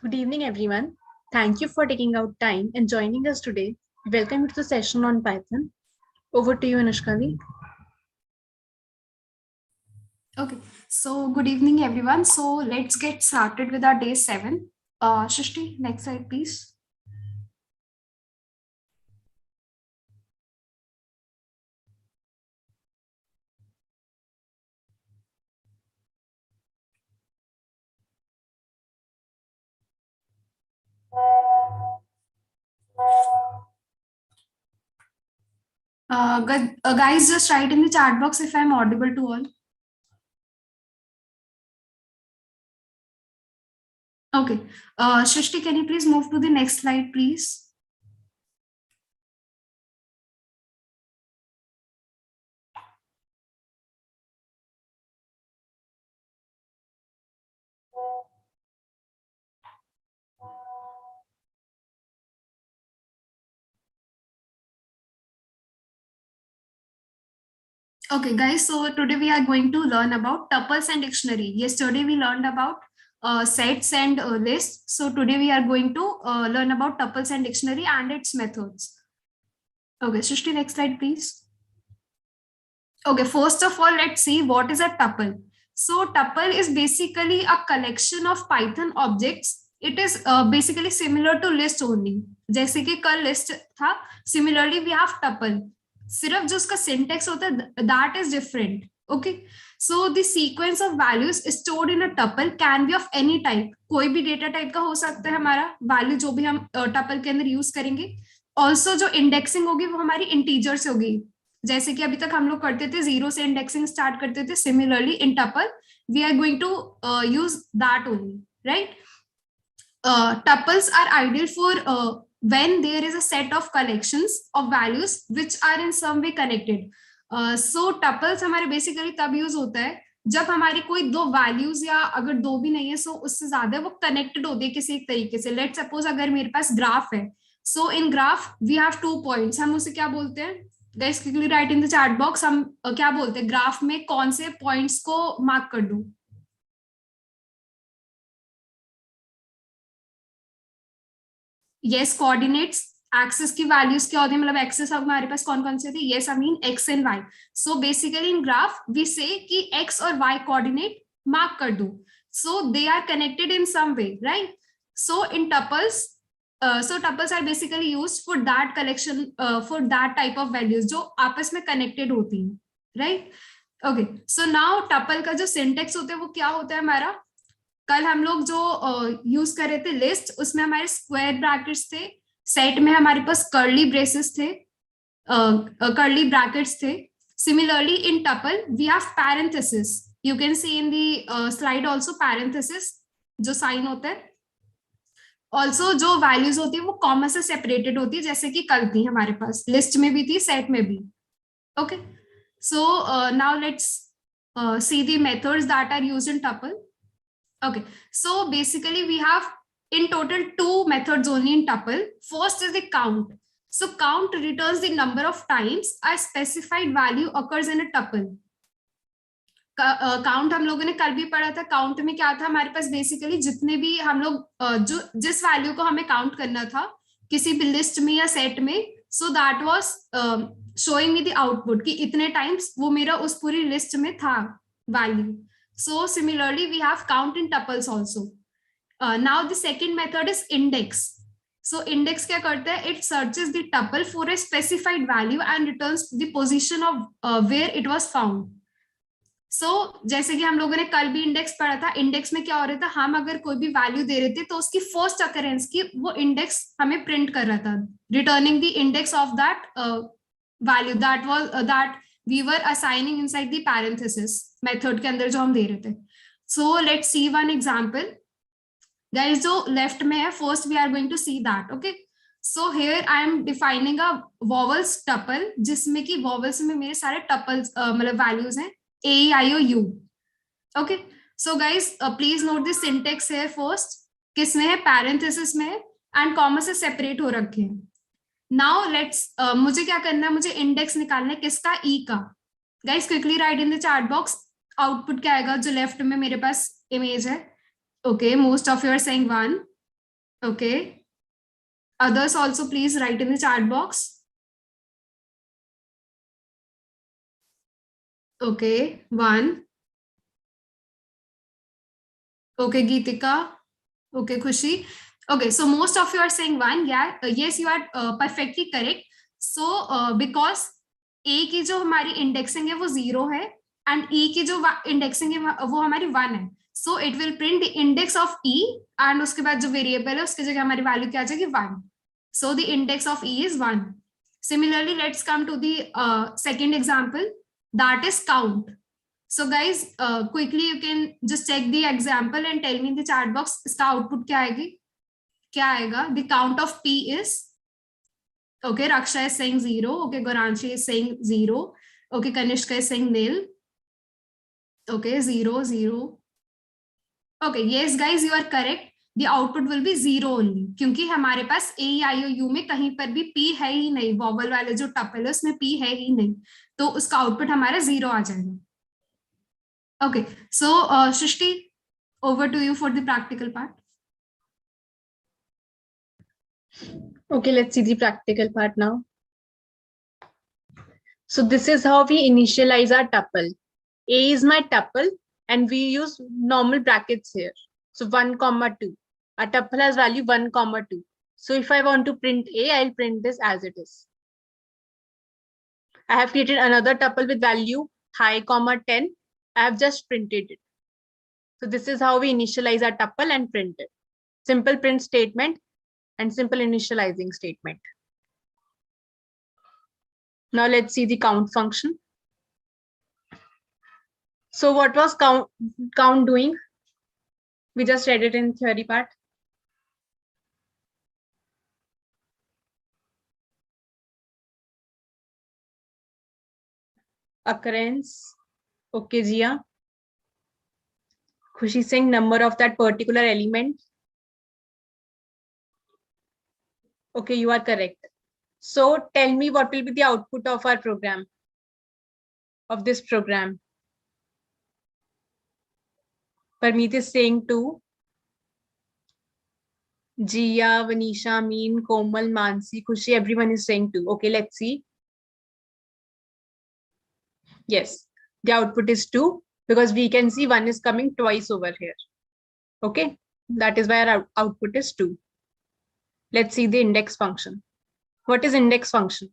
Good evening, everyone. Thank you for taking out time and joining us today. Welcome to the session on Python. Over to you, Anushkavi. Okay, so good evening, everyone. So let's get started with our day 7. Shishti, next slide, please. Guys, just write in the chat box if I'm audible to all. Okay, Shishti, can you please move to the next slide, please? Okay, guys, so today we are going to learn about tuples and dictionary. Yesterday we learned about sets and lists. So today we are going to learn about tuples and dictionary and its methods. Okay, Shishti, next slide, please. Okay, first of all, let's see what is a tuple. So tuple is basically a collection of Python objects. It is basically similar to list only. जैसे कि कल list था, similarly we have tuple. सिर्फ जो उसका syntax होता है that is different. Okay, so the sequence of values stored in a tuple can be of any type. कोई भी data type का हो सकता है हमारा value जो भी हम tuple के अंदर use करेंगे. Also जो indexing होगी वो हमारी integer से होगी. जैसे कि अभी तक हम लोग करते थे 0 से इंडेक्सिंग स्टार्ट करते थे similarly in tuple we are going to use that only right tuples are ideal for when there is a set of collections of values which are in some way connected. So tuples हमारे basically तब use होता है जब हमारी कोई दो values या अगर दो भी नहीं है सो उससे ज्यादा वो कनेक्टेड होती है किसी एक तरीके से. लेट सपोज अगर मेरे पास ग्राफ है सो इन ग्राफ वी हैव 2 पॉइंट्स. हम उसे क्या बोलते हैं guys? Quickly right in the chat box. हम क्या बोलते हैं ग्राफ में कौन से पॉइंट्स को मार्क कर दूं? Yes, coordinates. एक्सिस की वैल्यूज क्या होती है मतलब एक्सिस हमारे पास कौन कौन से थे? Yes, I mean X and Y. So basically in graph we say कि एक्स और वाई कोऑर्डिनेट मार्क कर दो so they are connected in some way right. So in tuples so tuples are basically used for that collection for that type of values जो आपस में connected होती हैं right. okay so now tuple का जो syntax होता है वो क्या होता है हमारा? कल हम लोग जो यूज कर रहे थे लिस्ट उसमें हमारे स्क्वायर ब्रैकेट्स थे. सेट में हमारे पास कर्ली ब्रेसेस थे, कर्ली ब्रैकेट्स थे. Similarly in tuple we have parenthesis. You can see in the slide also parenthesis जो साइन होता है. ऑल्सो जो वैल्यूज होती है वो कॉमा से सेपरेटेड होती है जैसे कि कल थी हमारे पास लिस्ट में भी थी सेट में भी. Okay so now let's see the methods that are used in tuple. Okay, so basically we have in total 2 methods only in tuple. First is the count. So count returns the number of times a specified value occurs in a tuple. Count हम लोगों ने कल भी पढ़ा था. Count में क्या था हमारे पास बेसिकली जितने भी हम लोग जो जिस वैल्यू को हमें काउंट करना था किसी भी लिस्ट में या सेट में so that was showing me the output कि इतने टाइम्स वो मेरा उस पूरी लिस्ट में था value. So similarly we have count in tuples also. Now the second method is index. So index क्या करता है? It searches the tuple for a specified value and returns the position of where it was found. So जैसे कि हम लोगों ने कल भी इंडेक्स पढ़ा था. इंडेक्स में क्या हो रहा था? हम अगर कोई भी वैल्यू दे रहे थे तो उसकी फर्स्ट अकरेंस की वो इंडेक्स हमें प्रिंट कर रहा था returning the index of that value that was that we were assigning inside the parenthesis method के अंदर जो हम दे रहे थे. So let's see one example. Guys जो लेफ्ट में है first we are going to see that. Okay so here I am defining a vowels tuple जिसमें कि वॉवल्स में मेरे सारे टपल्स मतलब वैल्यूज हैं A, I, O, U. Okay. So guys, please note the syntax here first. किस में है? parenthesis में है and comma से separate हो रखे हैं. Now let's मुझे क्या करना है? मुझे index निकालना है किसका? E का. Guys quickly write in the chat box. Output क्या आएगा? जो left में मेरे पास image है. Okay, most of you are saying 1. Okay. Others also please write in the chat box. Okay. 1. Okay, Geetika. Okay, Khushi. Okay, so most of you are saying 1. Yeah, yes, you are perfectly correct. So, because A की जो हमारी indexing है वो 0 है and E की जो indexing है वो हमारी 1 है. So it will print the index of E and उसके बाद जो variable है उसकी जगह हमारी value क्या आ जाएगी 1. So the index of E is 1. Similarly, let's come to the second example, that is count. So guys, quickly you can just check the example and tell me in the chat box इसका output क्या आएगी, क्या आएगा. The count of P is, okay, Raksha is saying 0, okay, Goranshi is saying 0, okay, Kanishka is saying nil, okay, 0 0. Okay, yes guys, you are correct. The output will be 0 only क्योंकि हमारे पास A I O U में कहीं पर भी P है ही नहीं, vowel वाले जो टपल है उसमें P है ही नहीं, तो उसका आउटपुट हमारा 0 आ जाएगा. Okay, so Shrishti, over to you for the practical part. Okay, let's see the practical part now. So this is how we initialize our tuple. A is my tuple and we use normal brackets here. So 1, 2. Our tuple has value 1, 2. So if I want to print A, I'll print this as it is. I have created another tuple with value high, 10. I have just printed it. So this is how we initialize our tuple and print it. Simple print statement and simple initializing statement. Now let's see the count function. So what was count doing? We just read it in theory part. Occurrence. Okay, Jia. Khushi saying number of that particular element. Okay, you are correct. So tell me what will be the output of our program, of this program. Parmeet is saying 2. Jia, Vanisha, Meen, Komal, Mansi, Khushi, everyone is saying 2. Okay, let's see. Yes, the output is 2 because we can see 1 is coming twice over here. Okay, that is why our output is 2. Let's see the index function. What is index function?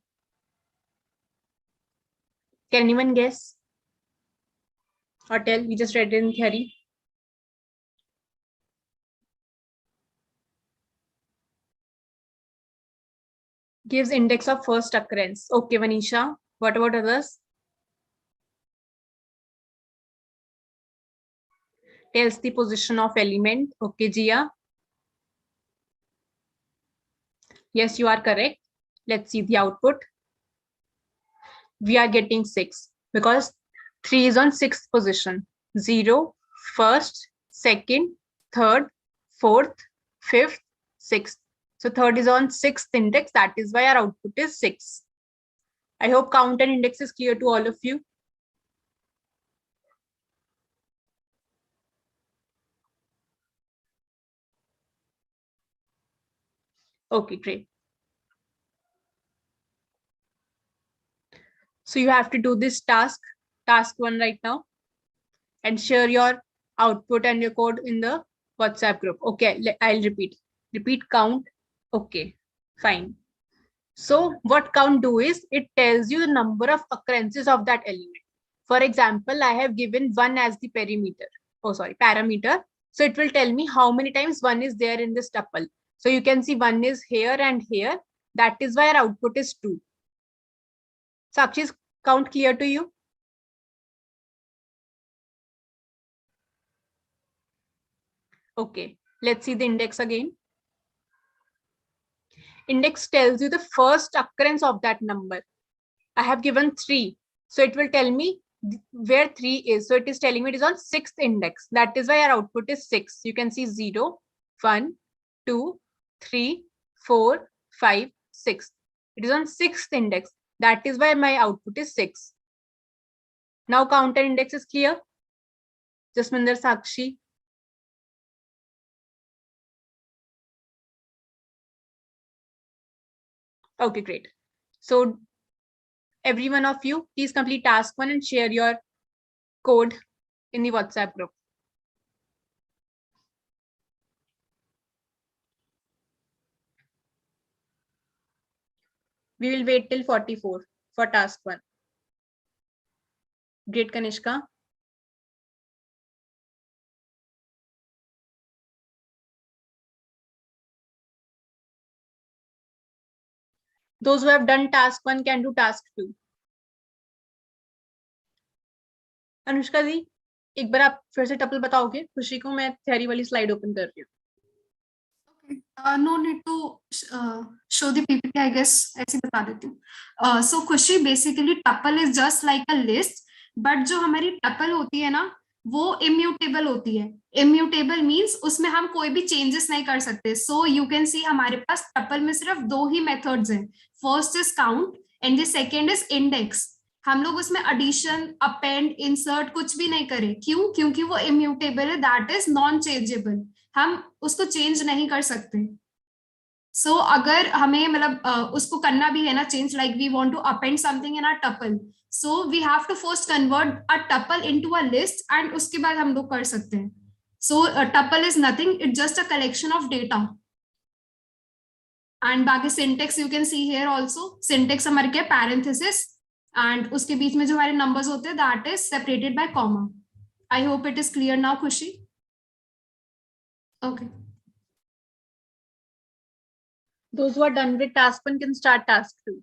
Can anyone guess? Or tell? We just read it in theory. Gives index of first occurrence. Okay, Vanisha. What about others? Tells the position of element. Okay, Jia. Yes, you are correct. Let's see the output. We are getting 6 because 3 is on 6th position. 0, first, second, third, fourth, fifth, sixth. So third is on 6th index. That is why our output is 6. I hope count and index is clear to all of you. Okay, great. So you have to do this task 1 right now, and share your output and your code in the WhatsApp group. Okay, I'll repeat. Repeat count. Okay, fine. So what count do is it tells you the number of occurrences of that element. For example, I have given 1 as the parameter. So it will tell me how many times 1 is there in this tuple. So you can see 1 is here and here. That is why our output is 2. Sakshi's count clear to you? Okay, let's see the index again. Index tells you the first occurrence of that number. I have given 3. So it will tell me where 3 is. So it is telling me it is on 6th index. That is why our output is 6. You can see 0, 1, 2, 3, 4, 5, 6. It is on 6th index. That is why my output is 6. Now counter index is clear. Jasminder, Sakshi. Okay, great. So every one of you, please complete task 1 and share your code in the WhatsApp group. We will wait till 44 for task 1. Great, Kanishka. Those who have done task 1 can do task 2. Anushka जी, एक बार आप फिर से tuple बताओगे खुशी को? मैं theory वाली slide open कर रही हूँ. No need to show the PPT, I guess. ऐसे बता देती हूँ. So खुशी, basically tuple is just like a list, but जो हमारी tuple होती है ना, वो immutable होती है. Immutable means उसमें हम कोई भी changes नहीं कर सकते. So you can see हमारे पास tuple में सिर्फ 2 ही methods हैं. First is count and the second is index. हम लोग उसमें addition, append, insert कुछ भी नहीं करें. क्यों? क्योंकि वो immutable है, that is non changeable. हम उसको चेंज नहीं कर सकते. सो अगर हमें मतलब उसको करना भी है ना change, like we want to append something in a tuple, so we have to first convert a tuple into a list and उसके बाद हम लोग कर सकते हैं. So tuple is nothing, it just a collection of data. And बाकी syntax you can see here also. Syntax हमारे क्या, पैरेंथेसिस, एंड उसके बीच में जो हमारे नंबर्स होते हैं that is separated by comma. I hope it is clear now खुशी. Okay. Those who are done with task 1 can start task 2.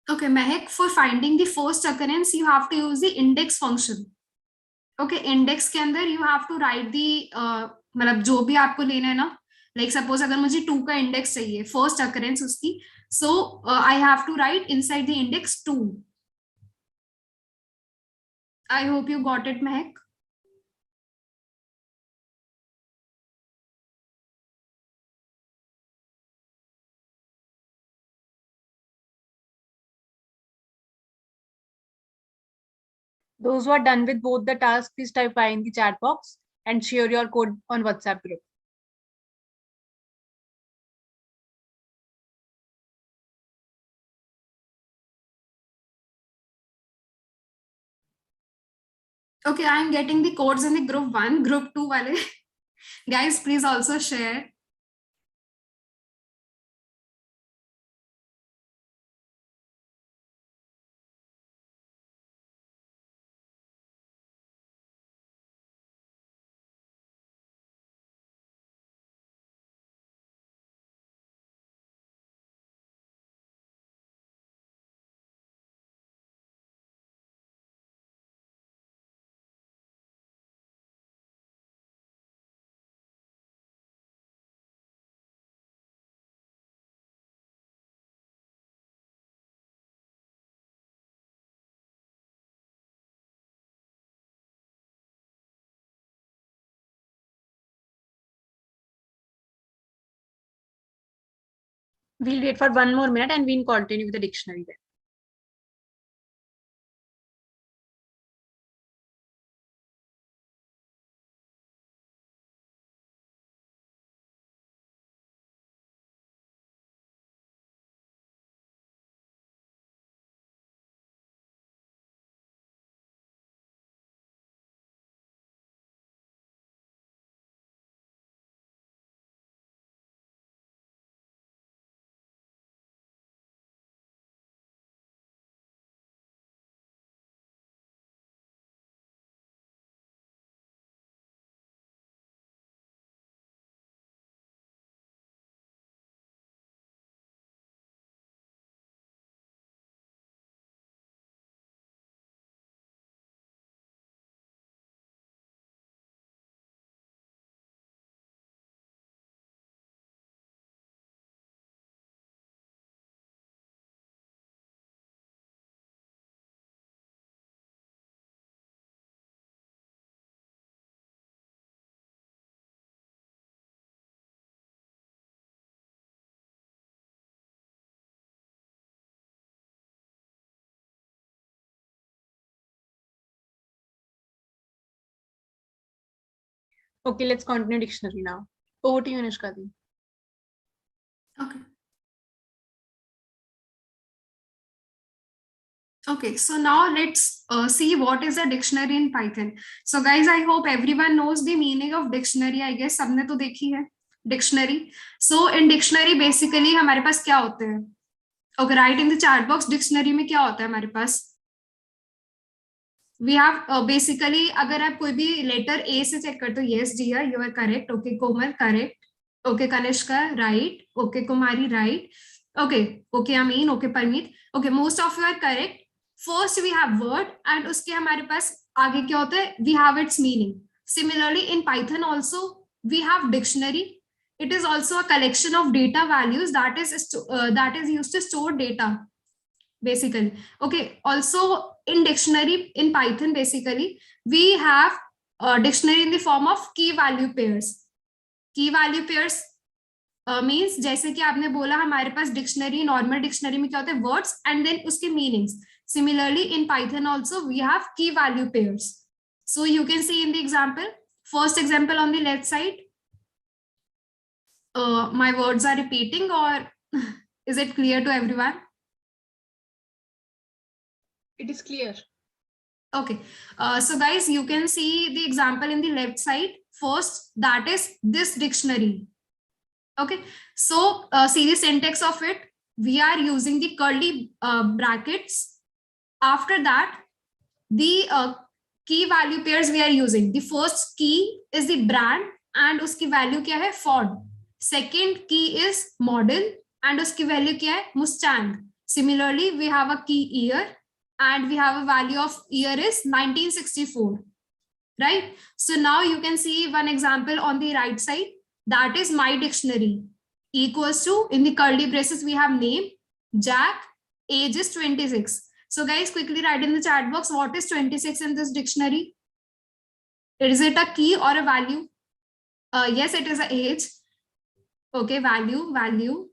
Okay, Mehak, for finding the first occurrence, you have to use the index function. Okay, index के अंदर you have to write the मतलब जो भी आपको लेना है ना, like suppose अगर मुझे 2 का index चाहिए, first occurrence उसकी, so I have to write inside the index 2. I hope you got it, Mehak. Those who are done with both the tasks, please type I in the chat box and share your code on WhatsApp group. Okay, I am getting the codes in the group 1, group 2 वाले. Guys, please also share. We'll wait for 1 more minute and we'll continue with the dictionary then. Okay, let's continue dictionary now. Over to you, Anushka. Okay. Okay, so now let's see what is a dictionary in Python. So guys, I hope everyone knows the meaning of dictionary. I guess सबने तो देखी है dictionary. So in dictionary basically हमारे पास क्या होते हैं? Okay, write in the chat box dictionary में क्या होता है हमारे पास? We have basically अगर आप कोई भी letter A से check करते हो, yes dear, you are correct. Okay, Komal correct. Okay, Kanishka right. Okay, Kumari right. Okay, okay, Amin. Okay, Parmeet. Okay, most of you are correct. First we have word and उसके हमारे पास आगे क्या होता है? We have its meaning. Similarly in Python also we have dictionary. It is also a collection of data values that is used to store data basically. Okay, also in dictionary in Python basically we have a dictionary in the form of key value pairs. Key value pairs means जैसे कि आपने बोला हमारे पास dictionary normal dictionary में क्या होता है words and then उसके meanings similarly in Python also we have key value pairs so you can see in the example first example on the left side my words are repeating or is it clear to everyone? It is clear. Okay, so guys you can see the example in the left side first, that is this dictionary. Okay, so see the syntax of it. We are using the curly brackets. After that, the key value pairs we are using. The first key is the brand and uski value kya hai? Ford. Second key is model and uski value kya hai? Mustang. Similarly, we have a key year and we have a value of year is 1964. Right? So now you can see one example on the right side. That is my dictionary equals to in the curly braces we have name Jack, age is 26. So guys quickly write in the chat box what is 26 in this dictionary. Is it a key or a value? Yes, it is a age. Okay, value.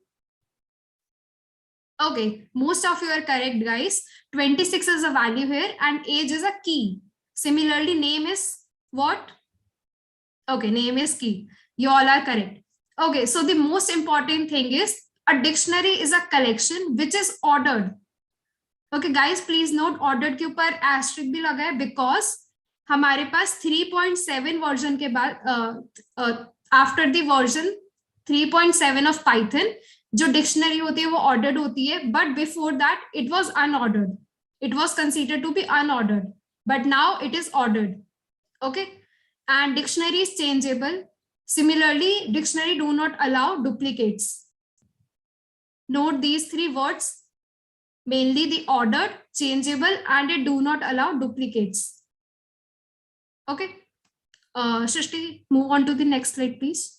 Okay, most of you are correct guys. 26 is a value here and age is a key. Similarly name is what? Okay, name is key. You all are correct. Okay, so the most important thing is a dictionary is a collection which is ordered. Okay guys, please note ordered के ऊपर asterisk भी लगा है because हमारे पास 3.7 version के बाद after the version 3.7 of Python जो dictionary होती है वो ordered होती है, but before that it was unordered. It was considered to be unordered, but now it is ordered. Okay, and dictionary is changeable. Similarly, dictionary do not allow duplicates. Note these three words, mainly the ordered, changeable, and it do not allow duplicates. Okay, Shrishti, move on to the next slide, please.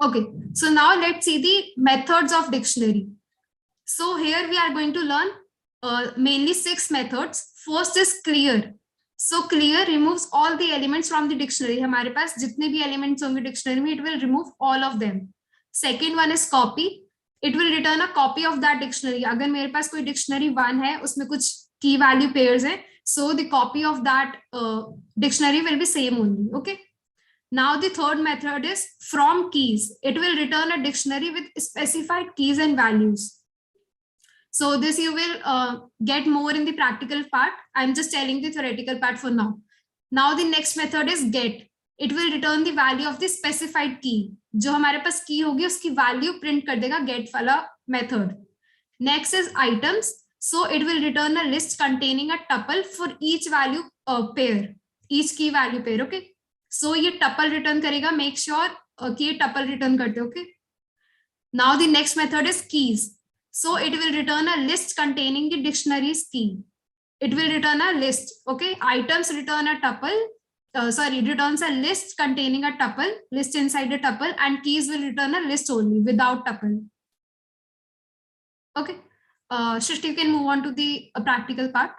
Okay, so now let's see the methods of dictionary. So here we are going to learn mainly 6 methods. First is clear. So clear removes all the elements from the dictionary. हमारे पास जितने भी elements होंगे dictionary में, it will remove all of them. Second one is copy. It will return a copy of that dictionary. अगर मेरे पास कोई dictionary 1 है, उसमें कुछ key value pairs हैं, so the copy of that dictionary will be same only. Okay. Now the third method is from keys. It will return a dictionary with specified keys and values. So this you will get more in the practical part. I'm just telling the theoretical part for now. Now the next method is get. It will return the value of the specified key. जो हमारे पास key होगी उसकी value print कर देगा get वाला method. Next is items. So it will return a list containing a tuple for each value pair, each key value pair. Okay. So ये tuple return करेगा. Make sure कि ये tuple return करते. Okay. Now the next method is keys. So it will return a list containing the dictionary's key. It will return a list. Okay. Items return a tuple. Returns a list containing a tuple, list inside a tuple, and keys will return a list only without tuple. Okay. Shrishti, you can move on to the practical part.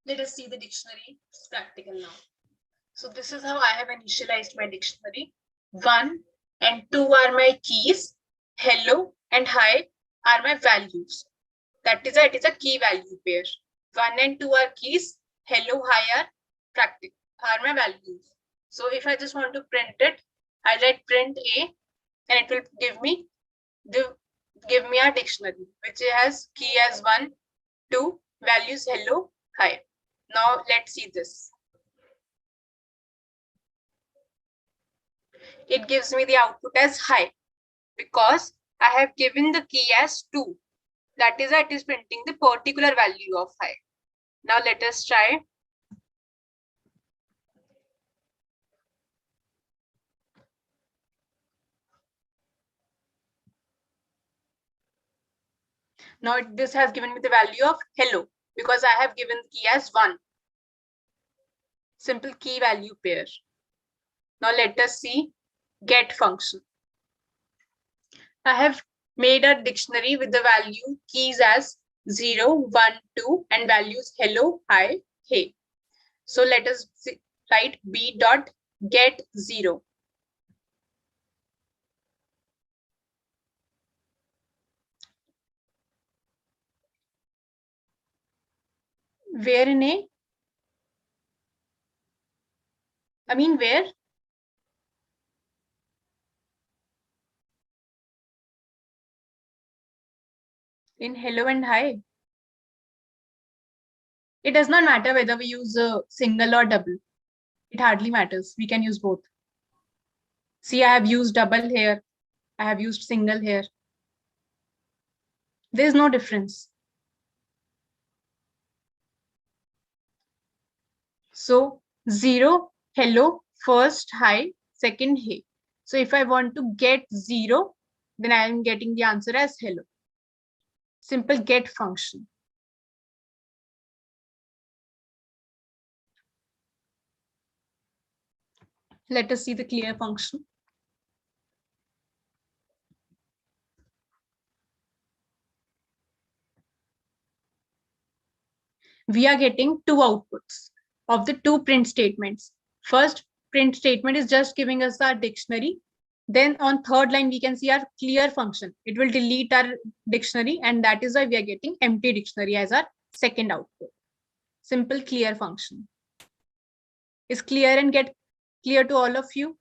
Let us see the dictionary. It's practical now. So this is how I have initialized my dictionary. 1 and 2 are my keys. Hello and hi are my values. That is it is a key value pair. 1 and 2 are keys. Hello, hi are my values. So if I just want to print it, I write print A and it will give me a dictionary which has key as 1, 2, values hello, hi. Now let's see this. It gives me the output as hi because I have given the key as 2. That is, it is printing the particular value of hi. Now let us try. Now this has given me the value of hello because I have given the key as 1. Simple key value pair. Now let us see get function. I have made a dictionary with the value keys as 0, 1, 2 and values hello, hi, hey. So let us write b dot get 0. Where in A? I mean where? In hello and hi. It does not matter whether we use a single or double. It hardly matters. We can use both. See, I have used double here. I have used single here. There is no difference. So 0, hello, first hi, second hey. So if I want to get 0, then I am getting the answer as hello. Simple get function. Let us see the clear function. We are getting 2 outputs of the 2 print statements. First print statement is just giving us our dictionary. Then on third line, we can see our clear function. It will delete our dictionary, and that is why we are getting empty dictionary as our second output. Simple clear function. Is clear and get clear to all of you?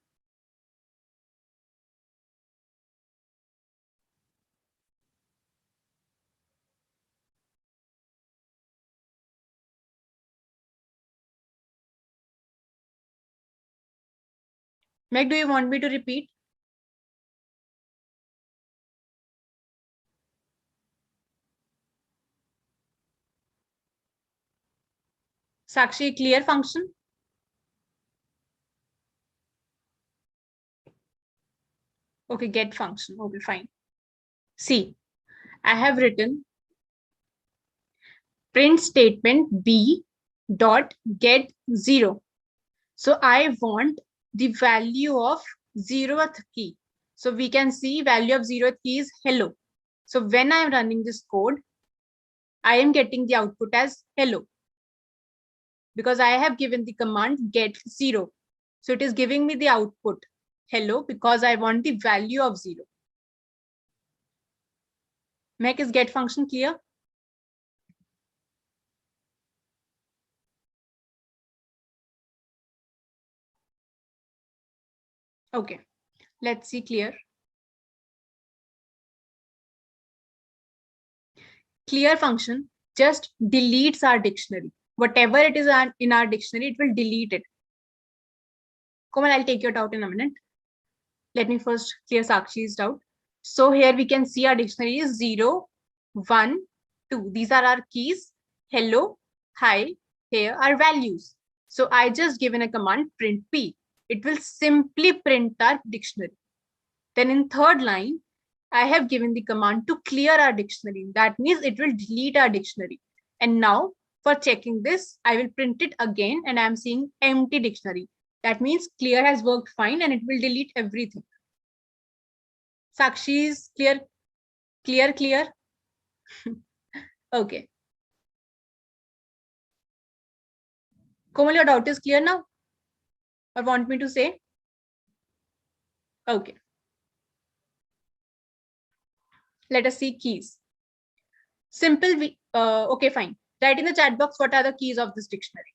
Meg, do you want me to repeat? Sakshi, clear function? Okay, get function. Okay, fine. See, I have written print statement b dot get 0. So I want the value of 0th key. So we can see value of 0th key is hello. So when I'm running this code, I am getting the output as hello because I have given the command get 0. So it is giving me the output hello because I want the value of 0. Make is get function clear? Okay, let's see clear. Clear function just deletes our dictionary. Whatever it is in our dictionary, it will delete it. Komal, I'll take your doubt in a minute. Let me first clear Sakshi's doubt. So here we can see our dictionary is 0, 1, 2. These are our keys. Hello, hi, here are values. So I just given a command print P. It will simply print our dictionary. Then in third line, I have given the command to clear our dictionary. That means it will delete our dictionary. And now for checking this, I will print it again and I'm seeing empty dictionary. That means clear has worked fine and it will delete everything. Sakshi is clear, clear. Okay. Komal, your doubt is clear now? Or want me to say? Okay. Let us see keys. Simple, okay, fine. Write in the chat box what are the keys of this dictionary.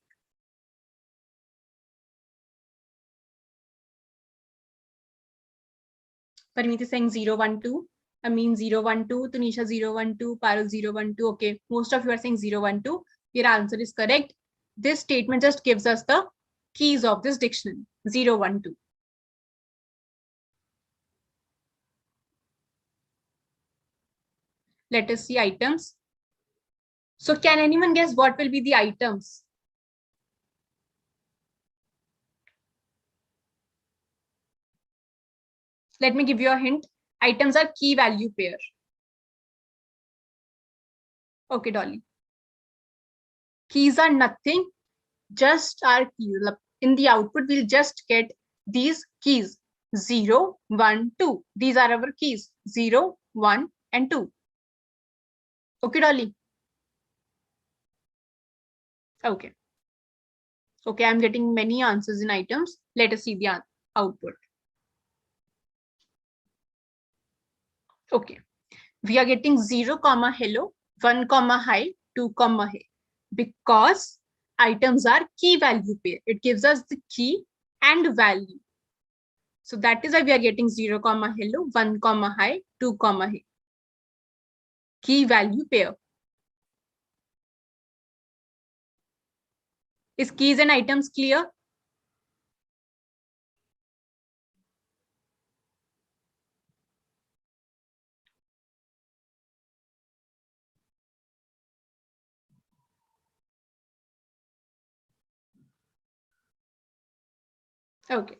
Parimiti saying 0, 1, 2. Amin 0, 1, 2. Tunisha 0, 1, 2. Parul 0, 1, 2. Okay, most of you are saying 0, 1, 2. Your answer is correct. This statement just gives us the keys of this dictionary. 0, 1, 2. Let us see items. So can anyone guess what will be the items? Let me give you a hint. Items are key value pair. Okay, Dolly. Keys are nothing, just our keys. In the output, we'll just get these keys 0, 1, 2. These are our keys 0, 1, and 2. Okay, Dolly. Okay. Okay, I'm getting many answers in items. Let us see the output. Okay. We are getting 0, hello, 1, hi, 2, hey. Because items are key value pair. It gives us the key and value. So that is why we are getting 0, hello, 1, hi, 2, hey. Key value pair. Is keys and items clear? Okay.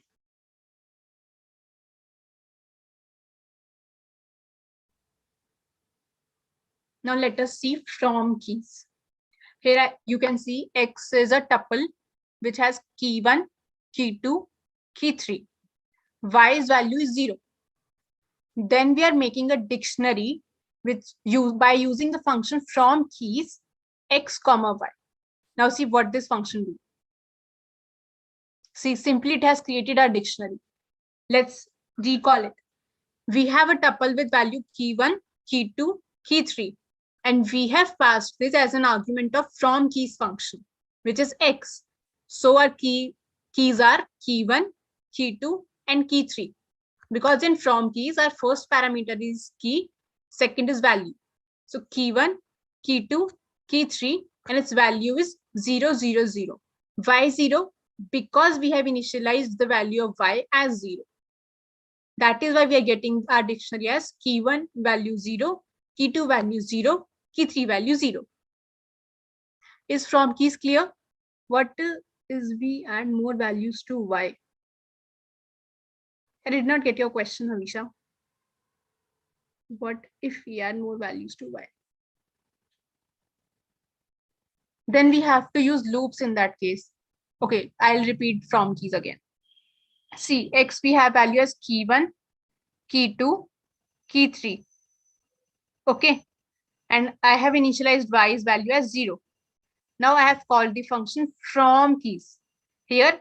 Now let us see from keys. Here you can see X is a tuple which has key 1, key 2, key 3. Y's value is 0. Then we are making a dictionary which by using the function from keys X, Y. Now see what this function do. See, simply it has created our dictionary. Let's recall it. We have a tuple with value key 1, key 2, key 3. And we have passed this as an argument of from keys function, which is X. So our keys are key 1, key 2, and key 3. Because in from keys, our first parameter is key, second is value. So key 1, key 2, key 3, and its value is 0, 0, 0. Why 0? Because we have initialized the value of y as 0. That is why we are getting our dictionary as key 1 value 0, key 2 value 0, key 3 value 0. Is from keys clear? What is we add more values to y? I did not get your question, Hamisha. What if we add more values to y? Then we have to use loops in that case. Okay, I'll repeat from keys again. See, X we have value as key 1, key 2, key 3. Okay. and I have initialized y's value as 0. Now I have called the function from keys. Here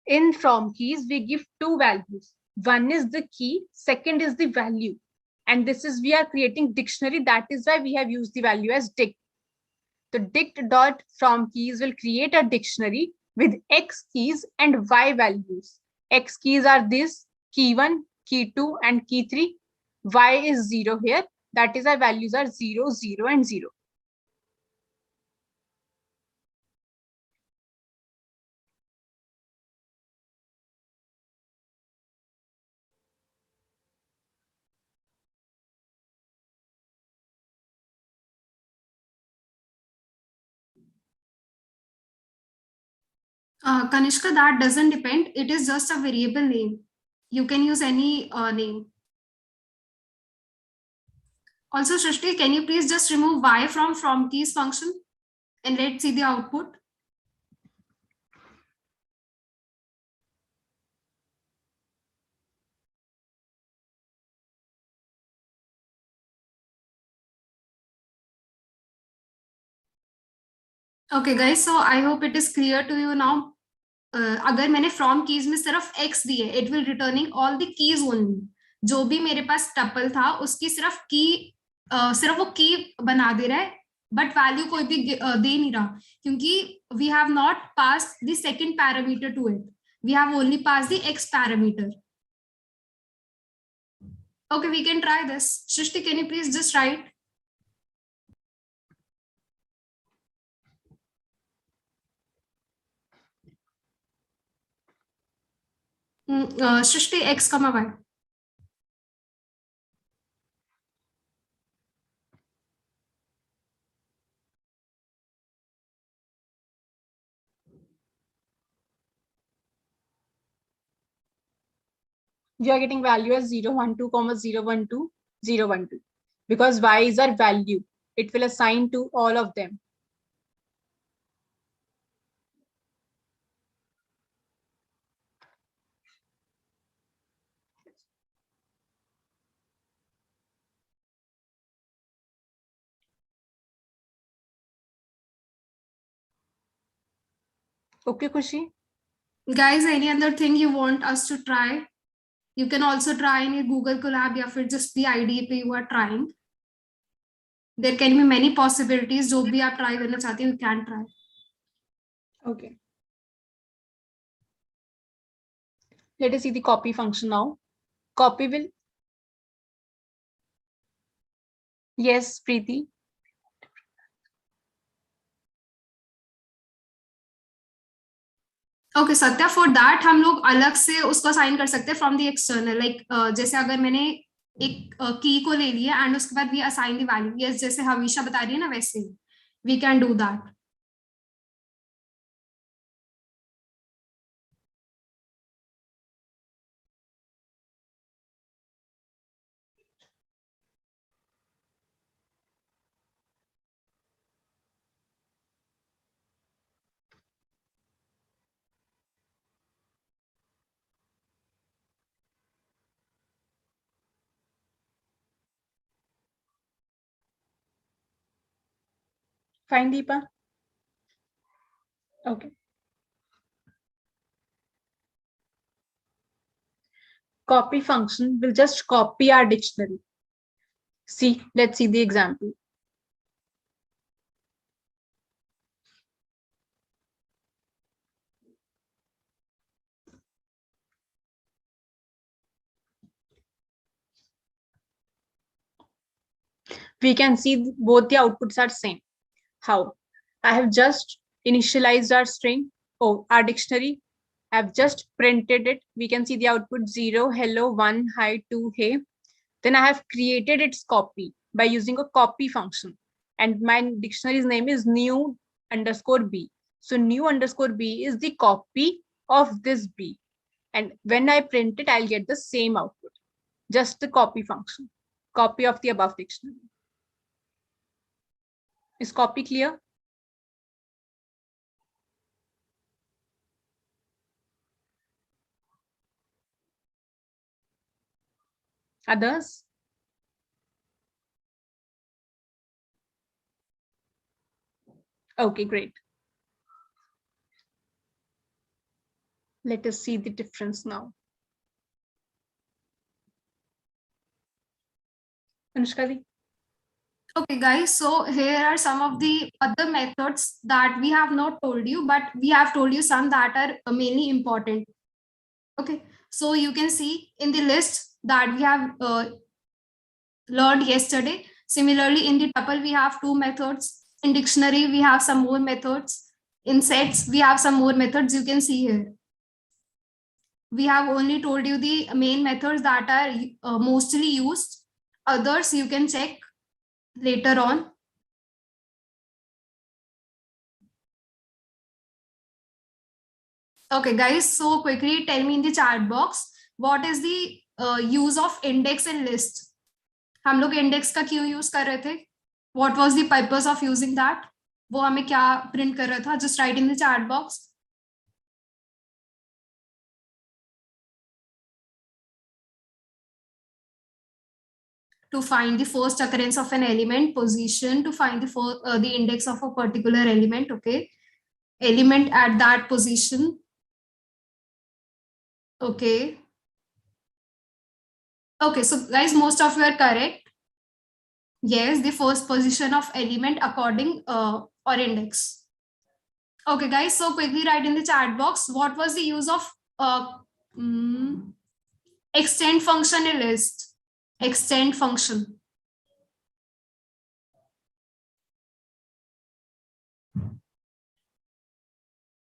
in from keys, we give two values. One is the key, second is the value. And this is, we are creating dictionary. That is why we have used the value as dict. The dict dot from keys will create a dictionary with X keys and Y values. X keys are this, key 1, key 2, and key 3. Y is 0 here. That is, our values are 0, 0, and 0. Kanishka, that doesn't depend. It is just a variable name. You can use any name. Also, Shrishti, can you please just remove y from keys function and let's see the output. Okay guys, so I hope it is clear to you now. अगर मैंने from keys में सिर्फ x दिए, it will returning all the keys only. जो भी मेरे पास tuple था उसकी सिर्फ की सिर्फ वो की बना दे रहा है, बट वैल्यू कोई भी दे नहीं रहा, क्योंकि we have not pass the second parameter to it. We have only pass the x parameter. Okay, we can try this. Shrishti, can you please just write? Shrishti, x comma y. We are getting value as 0, 1, 2, 0, 1, 2, 0, 1, 2. Because y is our value, it will assign to all of them. Okay, Khushi? Guys, any other thing you want us to try? You can also try in your Google Colab या फिर just the IDE पे you are trying. There can be many possibilities. जो भी आप try करना चाहते हैं, you can try. Okay. Let us see the copy function now. Copy will. Yes, Preeti. Okay Satya, for that हम लोग अलग से उसको असाइन कर सकते हैं फ्रॉम द एक्सटर्नल. लाइक जैसे अगर मैंने एक की को ले लिया एंड उसके बाद we assign the value, yes जैसे हवीशा बता रही है ना, वैसे ही we can do that. Fine, Deepa. Okay. Copy function will just copy our dictionary. See, let's see the example. We can see both the outputs are same. How? I have just initialized our string, our dictionary. I've just printed it. We can see the output 0, hello, 1, hi, 2, hey. Then I have created its copy by using a copy function. And my dictionary's name is new underscore b. So new underscore b is the copy of this b. And when I print it, I'll get the same output. Just the copy function. Copy of the above dictionary. Is copy clear? Others? Okay, great. Let us see the difference now. Anushka. Okay, guys, so here are some of the other methods that we have not told you, but we have told you some that are mainly important. Okay, so you can see in the list that we have learned yesterday. Similarly, in the tuple, we have two methods. In dictionary, we have some more methods. In sets, we have some more methods you can see here. We have only told you the main methods that are mostly used. Others you can check later on. Okay, guys, so quickly tell me in the chat box, what is the use of index and list? हम लोग index का क्यों use कर रहे थे? What was the purpose of using that? वो हमें क्या print कर रहा था? Just write in the chat box. To find the first occurrence of an element, position, to find the index of a particular element, okay? Element at that position. Okay. Okay, so guys, most of you are correct. Yes, the first position of element according or index. Okay, guys, so quickly write in the chat box, what was the use of extend function in list? Extend function.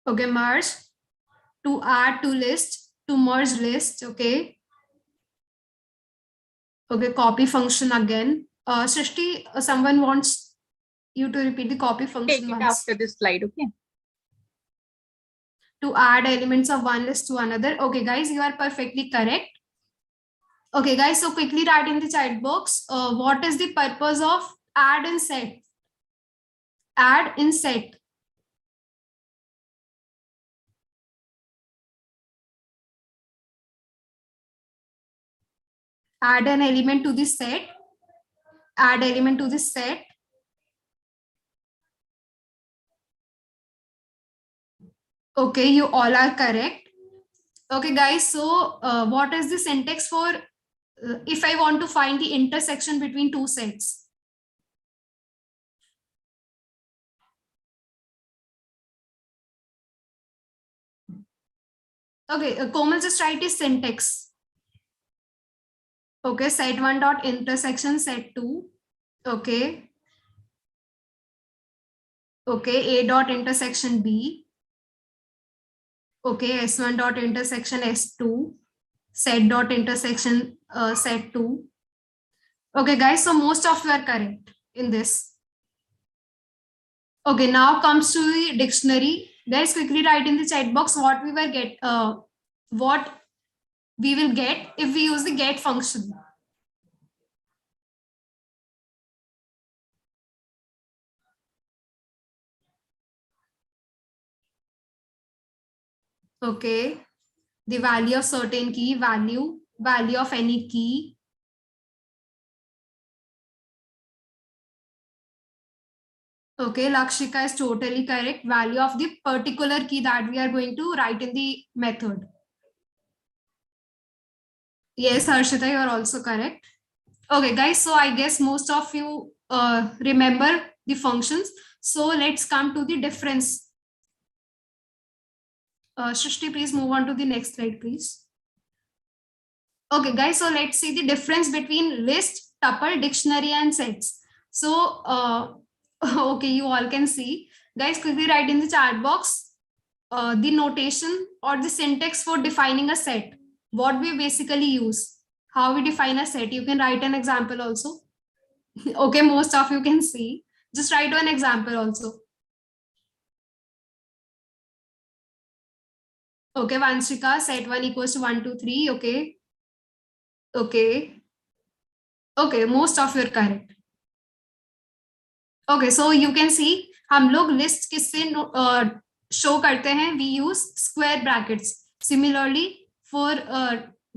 Okay, merge, to add to list, to merge list, okay. Okay, copy function again. Srishti, someone wants you to repeat the copy function Take it once. after this slide, okay? To add elements of one list to another. Okay, guys, you are perfectly correct. Okay, guys, so quickly write in the chat box, what is the purpose of add and set? Add and set. Add an element to the set. Add element to the set. Okay, you all are correct. Okay, guys, so what is the syntax for if I want to find the intersection between two sets? Okay, Komal, just write is syntax. Okay, set one dot intersection set two. Okay. Okay, A dot intersection B. Okay, S1 dot intersection S2. Set dot intersection set 2. Okay, guys, so most of you are correct in this. Okay, now comes to the dictionary. Guys, quickly write in the chat box what we will get if we use the get function. Okay, the value of certain key, value of any key. Okay, Lakshika is totally correct. Value of the particular key that we are going to write in the method. Yes, Harshita, you are also correct. Okay, guys, so I guess most of you remember the functions. So let's come to the difference. Shrishti, please move on to the next slide, please. Okay, guys, so let's see the difference between list, tuple, dictionary, and sets. So, okay, you all can see. Guys, quickly write in the chat box the notation or the syntax for defining a set. What we basically use, how we define a set. You can write an example also. Okay, most of you can see. Just write one example also. Okay, Vanshika, set 1 equals to 1, 2, 3. Okay. Okay. Okay, most of you are correct. Okay, so you can see हम लोग list किससे show करते हैं? We use square brackets. Similarly, for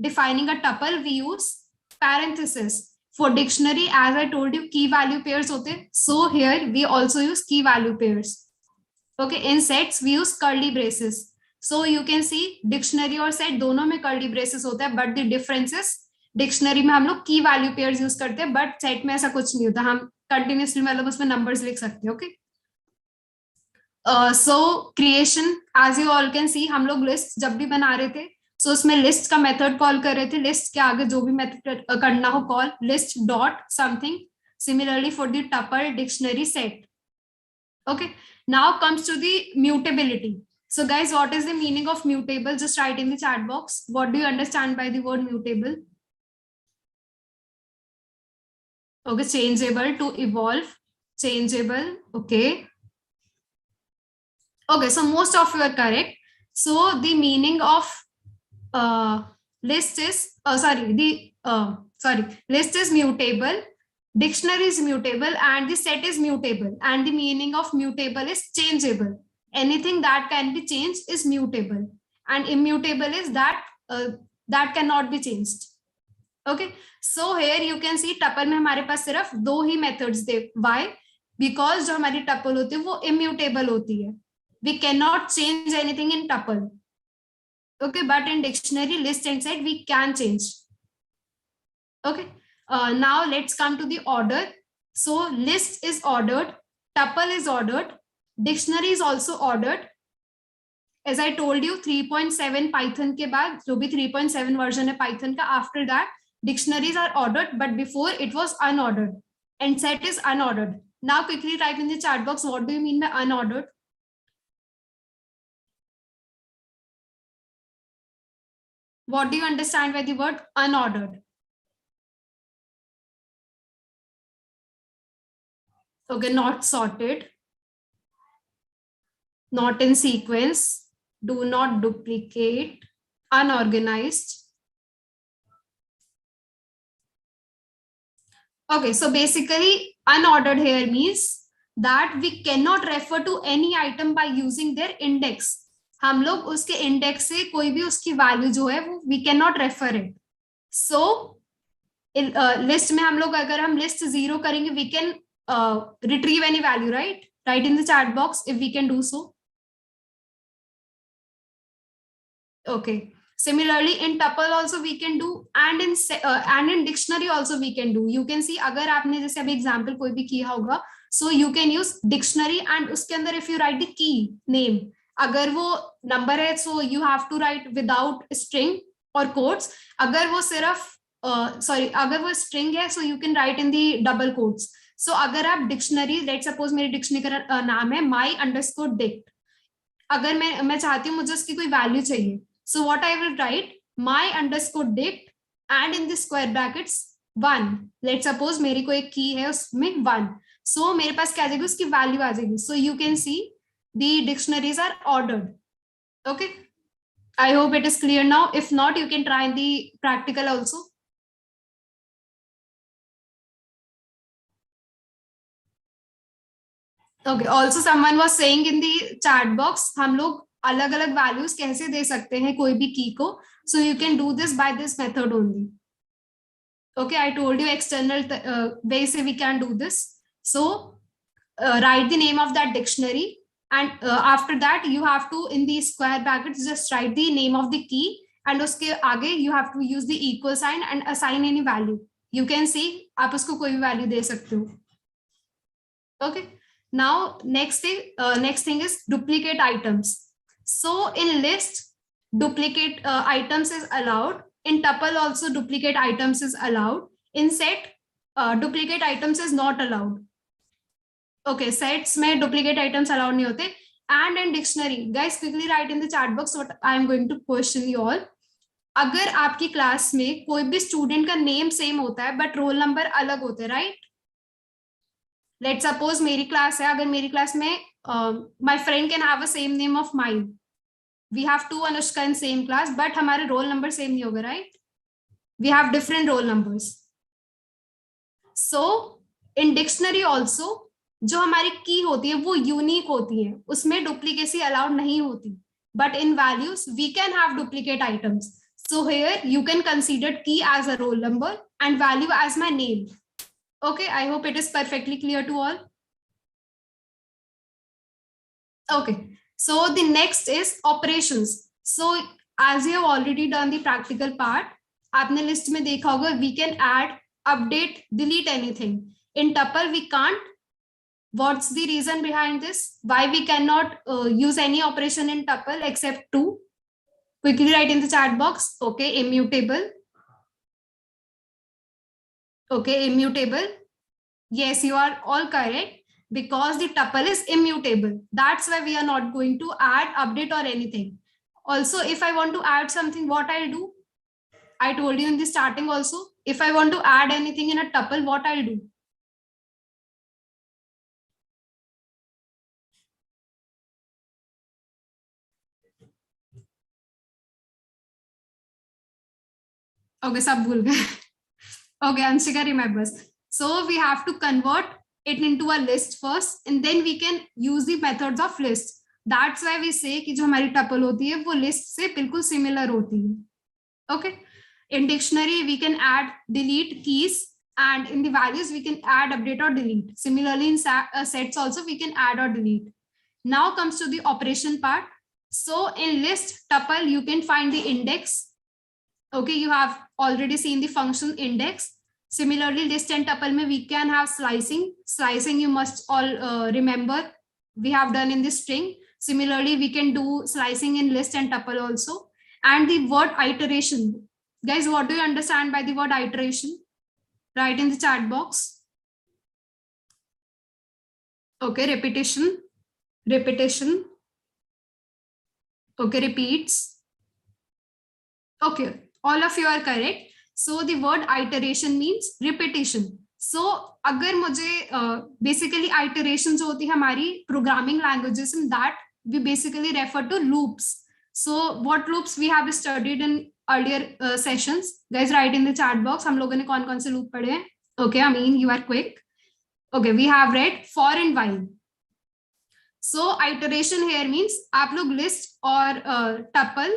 defining a tuple, we use parenthesis. For dictionary, as I told you, key value pairs होते. So here we also use key value pairs. Okay, in sets we use curly braces. So you can see dictionary और set दोनों में curly braces होता है, but the difference is dictionary में हम लोग की वैल्यू पेयर्स यूज करते हैं, बट सेट में ऐसा कुछ नहीं होता, हम कंटिन्यूसली मतलब उसमें नंबर्स लिख सकते हैं. Okay, so creation, as you all can see, हम लोग लिस्ट जब भी बना रहे थे, सो उसमें लिस्ट का मेथड कॉल कर रहे थे. लिस्ट के आगे जो भी मेथड करना हो call, list dot something. Similarly for the tuple, dictionary, set. Okay, now comes to the mutability. So guys, what is the meaning of mutable? Just write in the chat box. What do you understand by the word mutable? Okay, changeable, to evolve, changeable. Okay. Okay, so most of you are correct. So the meaning of list is list is mutable, dictionary is mutable, and the set is mutable, and the meaning of mutable is changeable. Anything that can be changed is mutable, and immutable is that cannot be changed. Okay, so here you can see tuple में हमारे पास सिर्फ दो ही methods थे. Why? Because जो हमारी tuple होती है वो immutable होती है. We cannot change anything in tuple. Okay, but in dictionary, list, and set we can change. Okay, now let's come to the order. So list is ordered, tuple is ordered, dictionary is also ordered. As I told you, 3.7 Python के बाद जो भी 3.7 version है Python का, after that dictionaries are ordered, but before it was unordered, and set is unordered. Now quickly type in the chat box, what do you mean by unordered? What do you understand by the word unordered? Okay, not sorted, not in sequence, do not duplicate, unorganized. Okay, so basically unordered here means that we cannot refer to any item by using their index. हम लोग उसके index से कोई भी उसकी value जो है वो we can not refer it. So list में हम लोग अगर हम लिस्ट 0 करेंगे, we can retrieve any value, right? Write in the chat box if we can do so. Okay, similarly in tuple also we can do, and in dictionary also we can do. You can see अगर आपने जैसे अभी example कोई भी किया होगा, so you can use dictionary, and उसके अंदर if you write the key name, अगर वो नंबर है so you have to write without string or quotes. अगर वो सिर्फ अगर वो string है so you can write in the double quotes. So अगर आप डिक्शनरी, लेट सपोज मेरी डिक्शनरी का नाम है my_dict, अगर मैं चाहती हूँ मुझे उसकी कोई वैल्यू चाहिए, so what I will write my_dict and in the square brackets 1. Late suppose मेरी कोई की है उसमें 1, so मेरे पास क्या आ जाएगी, उसकी वैल्यू आ जाएगी. So you can see the dictionaries are ordered. Okay, I hope it is clear now. If not, you can try in the practical also. Okay, also someone was saying in the chat box, हम लोग अलग अलग values कैसे दे सकते हैं कोई भी key को. So you can do this by this method only. Okay, I told you external ways we can do this. So write the name of that dictionary, and after that you have to in the square brackets just write the name of the key, and उसके आगे you have to use the equal sign and assign any value. You can see आप उसको कोई भी value दे सकते हो. Okay. Now next thing is duplicate items. So in list duplicate items is allowed. In tuple also duplicate items is allowed. In set duplicate items is not allowed. Okay, sets में duplicate items allowed नहीं होते. And in dictionary, guys quickly write in the chat box what I am going to question you all. अगर आपकी class में कोई भी student का name same होता है बट रोल नंबर अलग होते हैं, राइट? लेट सपोज मेरी क्लास है, अगर मेरी क्लास में my friend can have a same name of mine, we have 2 Anushka in same class, but हमारे रोल नंबर सेम नहीं होगा, right? We have different roll numbers. So in dictionary also जो हमारी की होती है वो यूनिक होती है, उसमें डुप्लीकेसी अलाउड नहीं होती, but in values we can have duplicate items. So here you can consider key as a roll number and value as my name. Okay, I hope it is perfectly clear to all. Okay, so the next is operations. So as you have already done the practical part, आपने list में देखा होगा, we can add, update, delete anything. In tuple we can't. What's the reason behind this? Why we cannot use any operation in tuple except two? Quickly write in the chat box. Okay, immutable. Okay, immutable. Yes, you are all correct, because the tuple is immutable. That's why we are not going to add, update or anything. Also, if I want to add something, what I'll do? I told you in the starting also, if I want to add anything in a tuple, what I'll do? Okay, sab bhul gaye. Okay, Anshika remembers. So we have to convert it into a list first, and then we can use the methods of list. That's why we say कि जो हमारी tuple होती है वो list से बिल्कुल similar होती है. Okay. In dictionary, we can add, delete keys, and in the values, we can add, update or delete. Similarly, in sets also, we can add or delete. Now comes to the operation part. So in list tuple, you can find the index. Okay, you have already seen the function index. Similarly, list and tuple mein we can have slicing. Slicing you must all remember, we have done in the string. Similarly, we can do slicing in list and tuple also. And the word iteration. Guys, what do you understand by the word iteration? Write in the chat box. Okay, repetition. Repetition. Okay, repeats. Okay, all of you are correct. So the word iteration means repetition. So अगर मुझे basically iteration जो होती है हमारी programming languages, in that we basically refer to loops. So what loops we have studied in earlier sessions? Guys, write in the chat box. हम लोगों ने कौन-कौन से loop पढ़े हैं? Okay, I mean you are quick. Okay, we have read for and while. So iteration here means आप लोग list और tuple,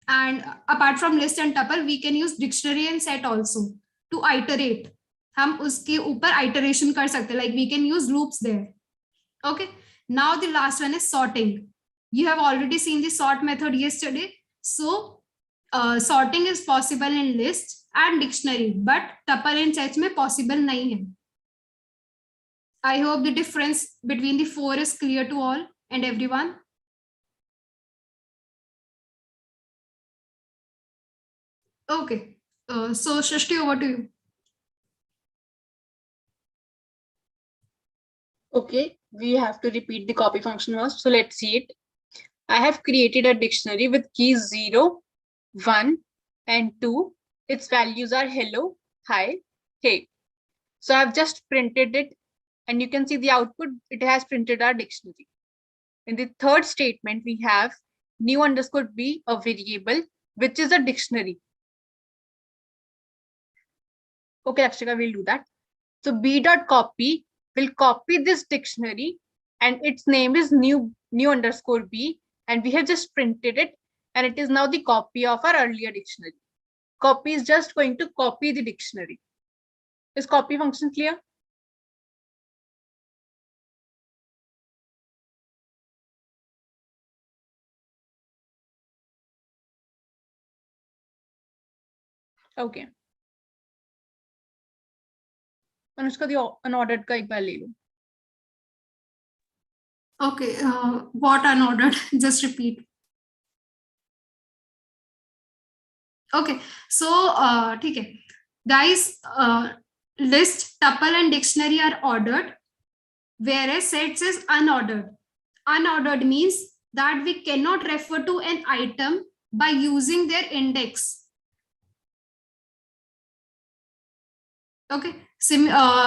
and apart from list and tuple, we can use dictionary and set also to iterate. हम उसके ऊपर iteration कर सकते हैं, like we can use loops there. Okay, now the last one is sorting. You have already seen the sort method yesterday. So sorting is possible in list and dictionary, but tuple and sets में possible नहीं है. I hope the difference between the four is clear to all and everyone. Okay, so Shrishti, over to you. Okay, we have to repeat the copy function first. So let's see it. I have created a dictionary with keys 0, 1, and 2. Its values are hello, hi, hey. So I've just printed it, and you can see the output. It has printed our dictionary. In the third statement, we have new underscore b, a variable, which is a dictionary. Okay, Akshika, we'll do that. So b.copy will copy this dictionary, and its name is new underscore b, and we have just printed it, and it is now the copy of our earlier dictionary. Copy is just going to copy the dictionary. Is copy function clear? Okay. Anushka the unordered का एक बार ले लो. Okay, what unordered? Just repeat. Okay, so ठीक है, guys, list, tuple and dictionary are ordered, whereas sets is unordered. Unordered means that we cannot refer to an item by using their index. Okay,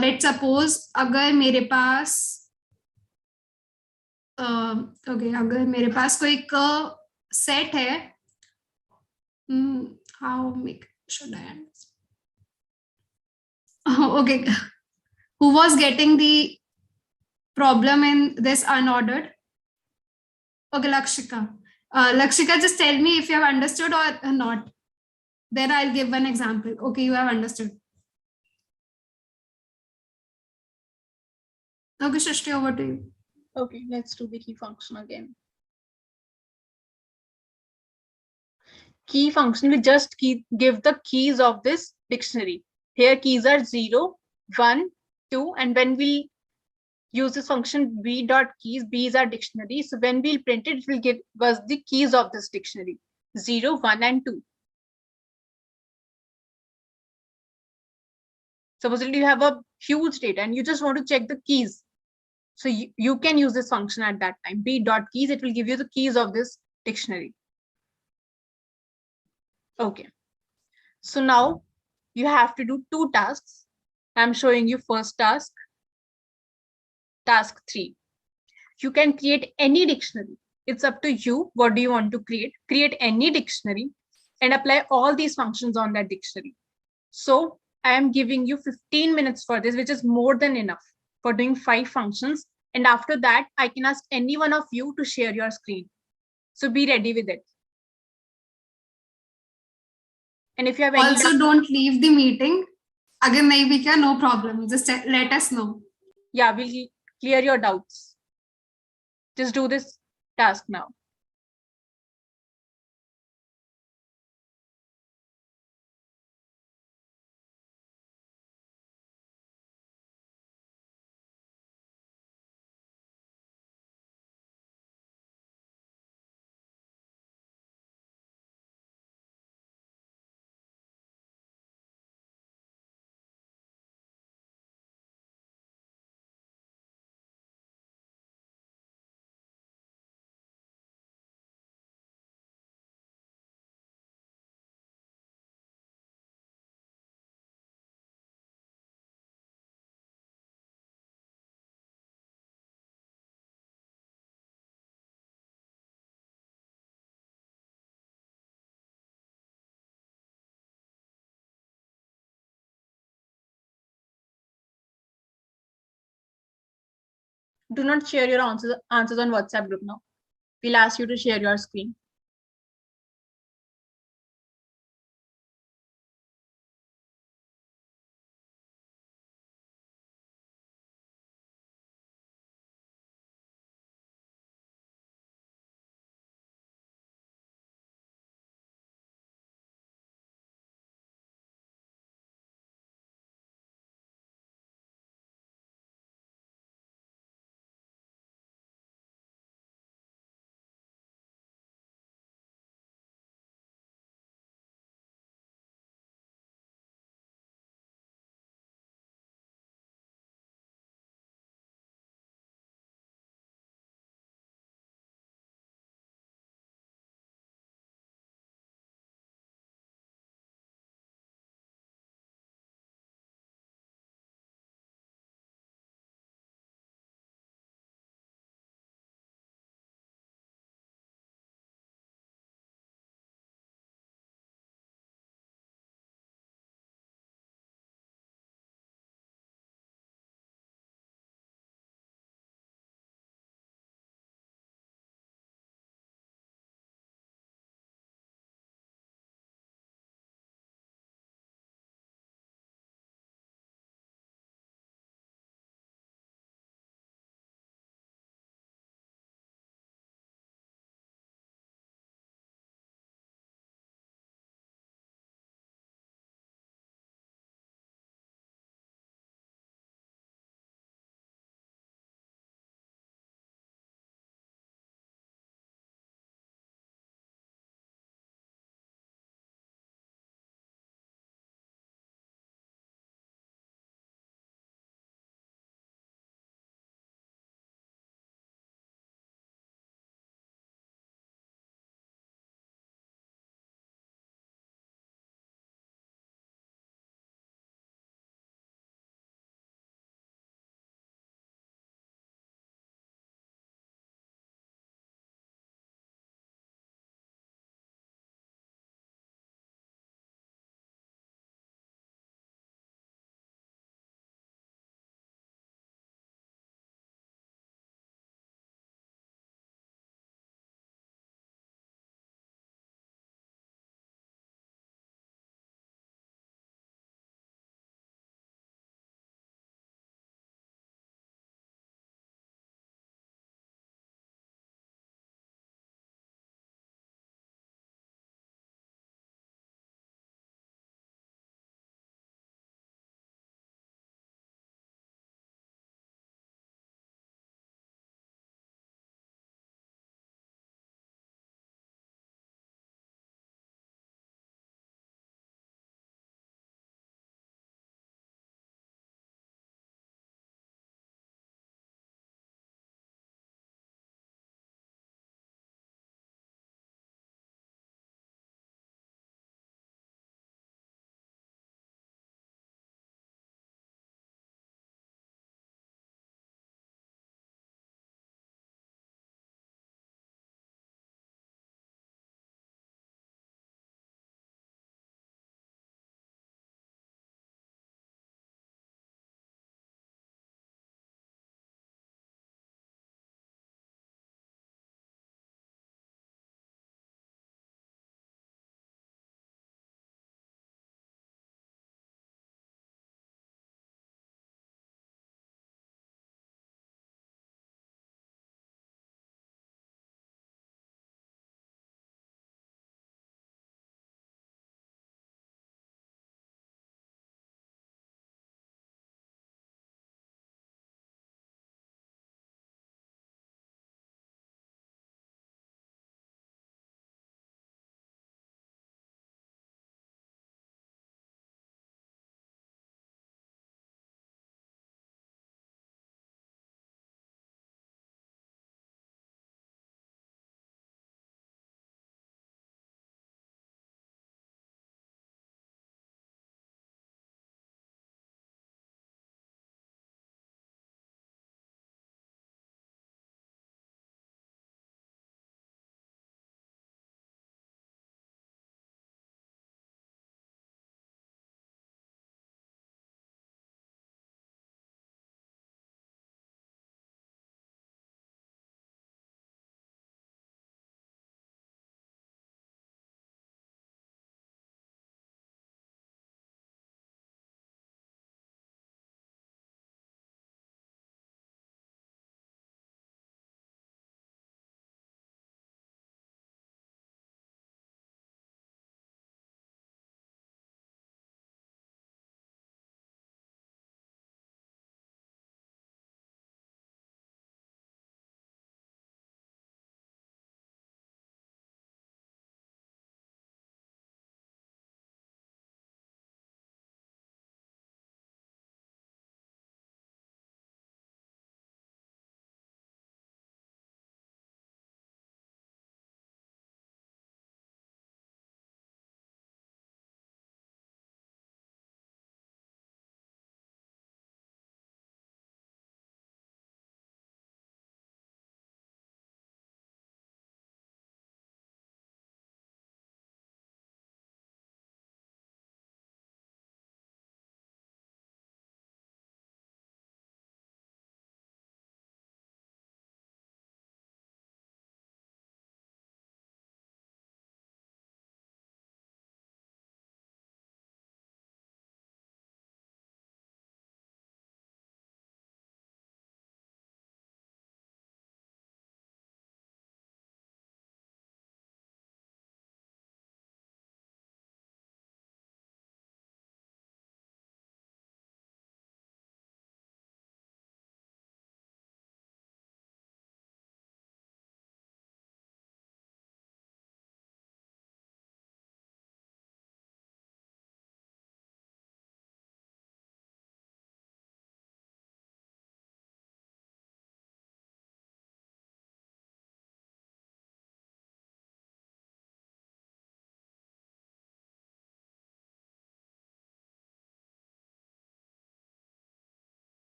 let's suppose अगर मेरे पास अगर मेरे पास कोई set है, how should I answer? Okay, who was getting the problem in this unordered? Okay, Lakshika. Lakshika, just tell me if you have understood or not. Then I'll give one example. Okay, you have understood. Okay, Shrishti, over to you. Okay, let's do the key function again. Key function will just give the keys of this dictionary. Here keys are 0, 1, 2, and when we use this function b dot keys, b is our dictionary. So when we'll print it, it will give us the keys of this dictionary, 0, 1, and 2. Supposedly you have a huge data and you just want to check the keys. So you can use this function at that time, b dot keys, it will give you the keys of this dictionary. Okay. So now you have to do 2 tasks. I'm showing you first task, task 3. You can create any dictionary. It's up to you. What do you want to create? Create any dictionary and apply all these functions on that dictionary. So I am giving you 15 minutes for this, which is more than enough for doing 5 functions. And after that, I can ask any one of you to share your screen. So be ready with it. And if you have any Also, don't leave the meeting. अगर नहीं भी क्या, no problem. Just let us know. Yeah, we'll clear your doubts. Just do this task now. Do not share your answers on WhatsApp group now. We'll ask you to share your screen.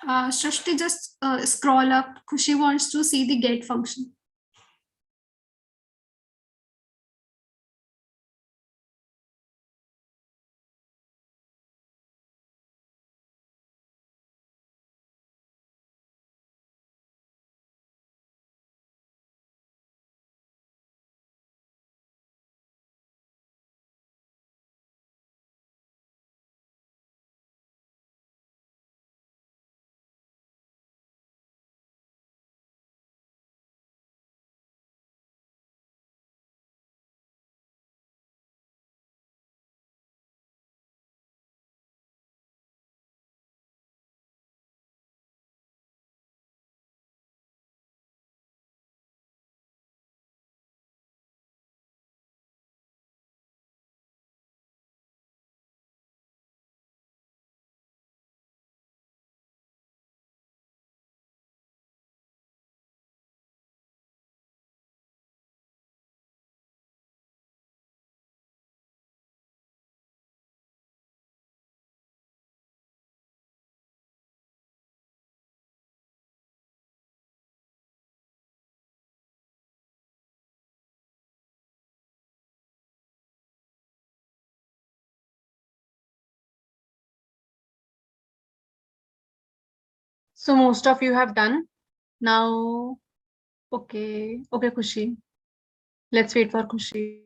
Shrishti, just scroll up. Khushi wants to see the get function. So most of you have done. Now, okay, Khushi. Let's wait for Khushi.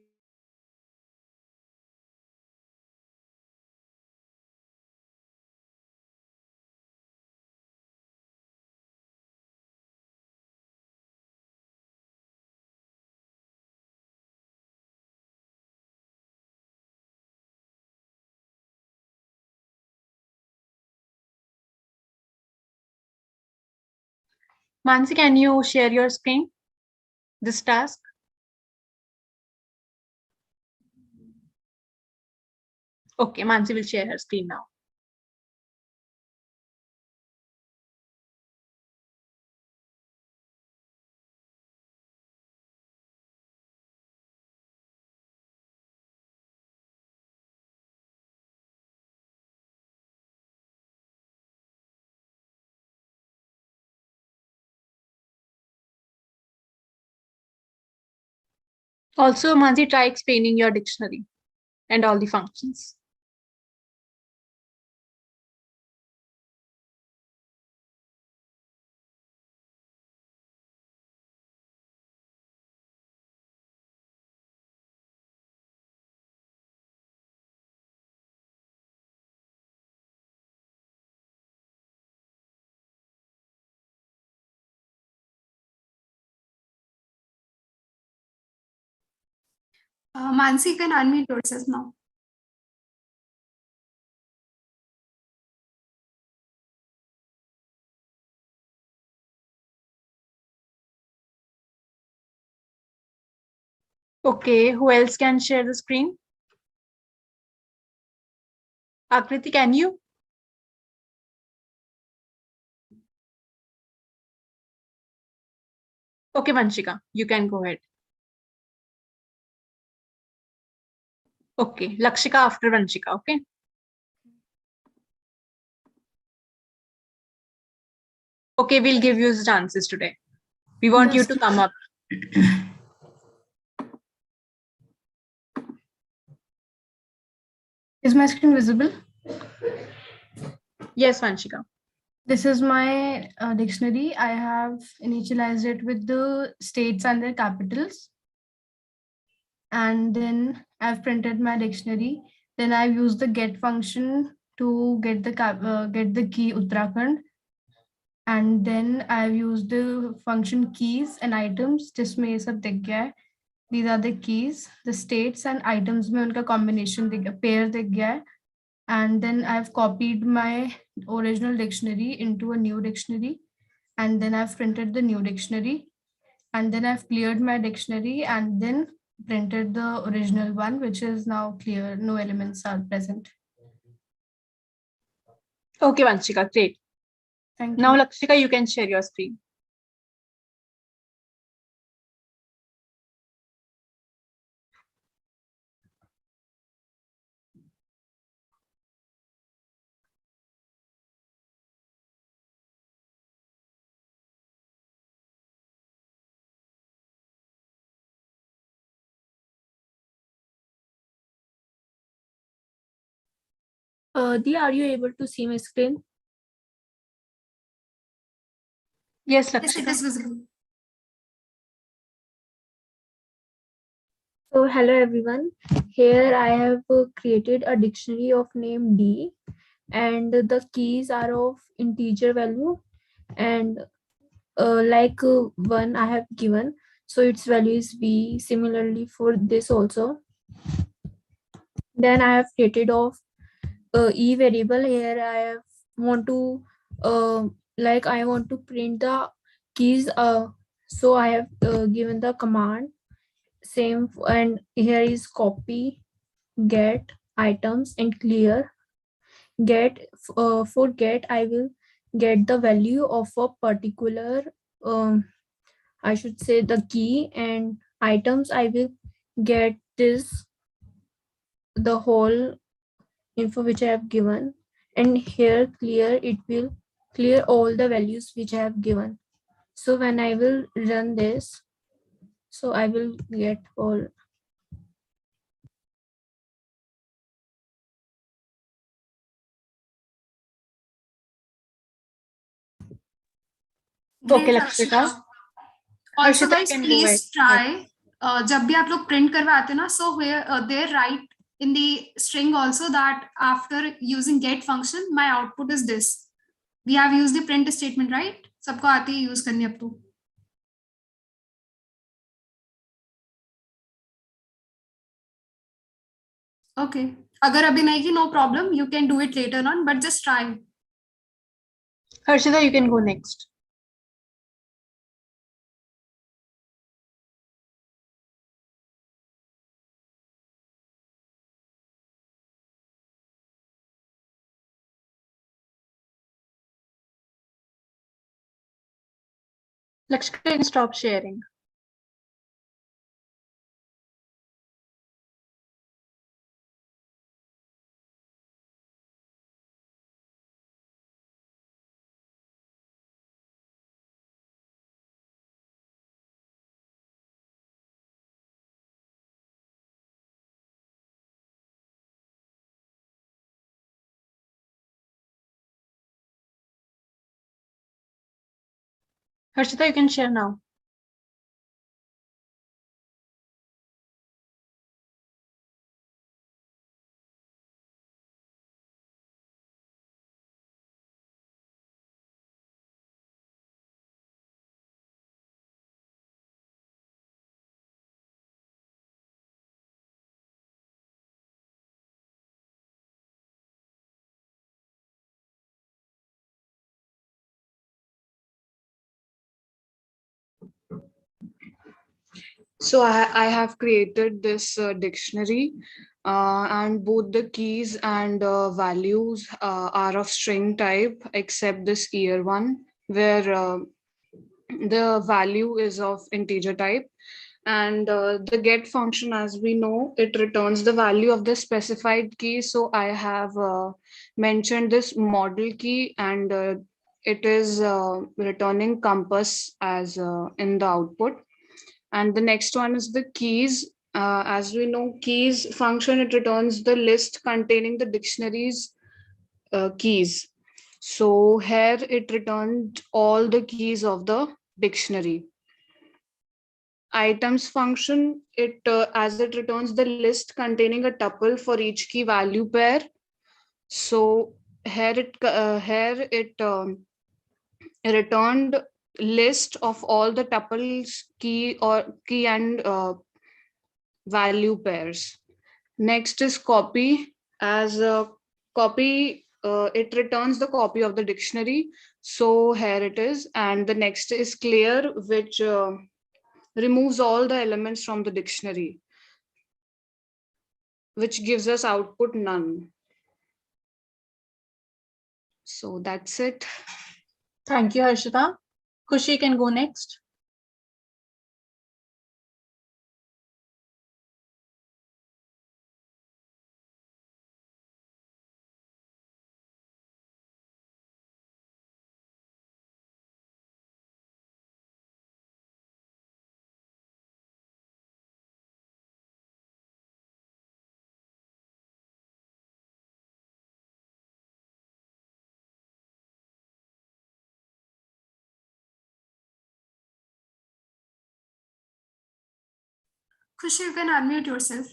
Mansi, can you share your screen? This task. Okay, Mansi will share her screen now. Also, Mansi, try explaining your dictionary and all the functions. Mansi, you can unmute yourself now. Okay, who else can share the screen? Akriti, can you? Okay, Vanshika, you can go ahead. Okay, Lakshika after Vanshika, okay? Okay, we'll give you chances today. We want you to come up. Is my screen visible? Yes, Vanshika. This is my dictionary. I have initialized it with the states and their capitals. And then I've printed my dictionary. Then I've used the get function to get the key Uttarakhand. And then I've used the function keys and items. जिसमें ये सब दिख गया है. These are the keys. The states and items में उनका combination दिख गया, pair दिख गया है. And then I've copied my original dictionary into a new dictionary, and then I've printed the new dictionary, and then I've cleared my dictionary and then printed the original one, which is now clear. No elements are present. Okay, Vanshika, great. Thank Now, you. Lakshika, you can share your screen. Dia, are you able to see my screen? Yes, Yes, it Lakshita. is visible. So hello everyone. Here I have created a dictionary of name D, and the keys are of integer value, and one I have given, so its value is B. Similarly for this also. Then I have created of E variable. Here I have want to I want to print the keys. So I have given the command same, and here is copy, get items, and clear. For get, I will get the value of a particular, I should say, the key, and items I will get this, the whole info which I have given, and here clear, it will clear all the values which I have given. So when I will run this, so I will get all. Okay, Great, Lakshita. Lakshita. Also, Harshita, guys, you can go please ahead. try. जब भी आप लोग print करवाते ना, so where they write in the string also that after using get function, my output is this. We have used the print statement, right? सबको आती है use करनी अब तो. Okay. अगर अभी नहीं की, no problem. You can do it later on, but just try. Harshita, you can go next. Lakshita, you can stop sharing. Harshita, you can share now. So I have created this dictionary, and both the keys and values are of string type, except this year one, where the value is of integer type. And the get function, as we know, it returns the value of the specified key. So I have mentioned this model key, and it is returning compass as in the output. And the next one is the keys. As we know, keys function, it returns the list containing the dictionary's keys. So here it returned all the keys of the dictionary. Items function, it as it returns the list containing a tuple for each key value pair. So here it returned list of all the tuples key and value pairs. Next is copy. As a copy, it returns the copy of the dictionary. So here it is. And the next is clear, which removes all the elements from the dictionary, which gives us output none. So that's it. Thank you, Harshita. Khushi can go next. Khushi, you can unmute yourself.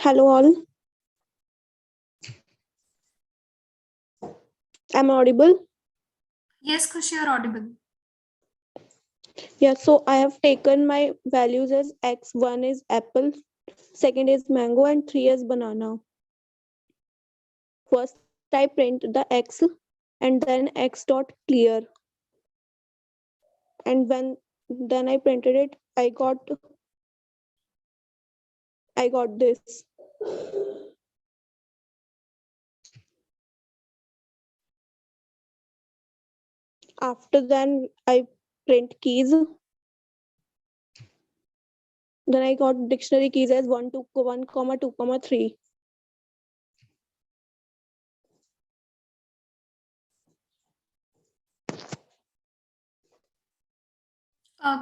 Hello all. Am I audible? Yes, Khushi, you're audible. Yeah, so I have taken my values as x. One is apple, second is mango, and three is banana. First I print the x and then x dot clear. And then I printed it, I got this. After then I print keys. Then I got dictionary keys as 1, 2, 1, 2, 3.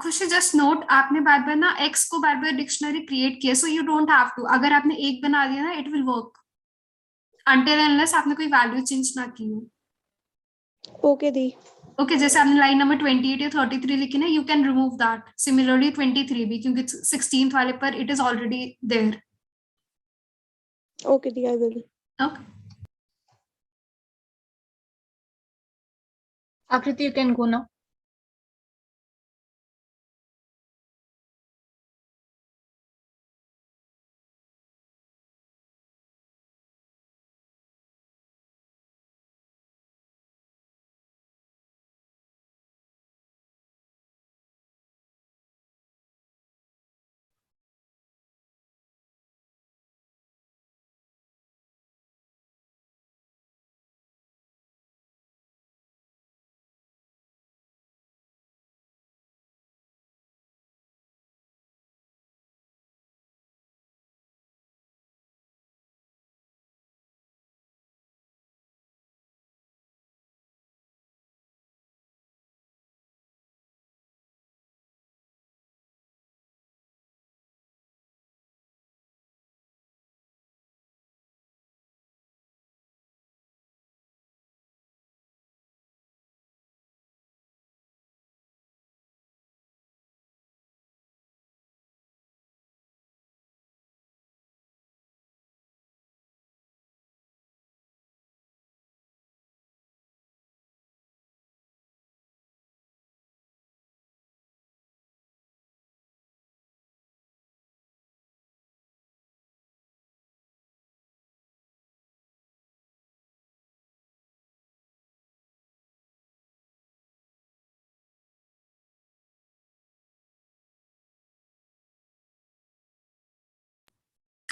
खुशी just note, आपने बार बार ना x को बार बार dictionary create किया, so you don't have to. अगर आपने एक बना दिया ना, it will work until unless आपने कोई वैल्यू चेंज ना की हो. ओके दी. ओके, जैसे आपने लाइन नंबर 28 या 33 लिखी ना, you can remove that. Similarly 23 भी, क्योंकि 16th वाले पर it is already there. Okay दी, I will. Okay, Akriti, you can go now.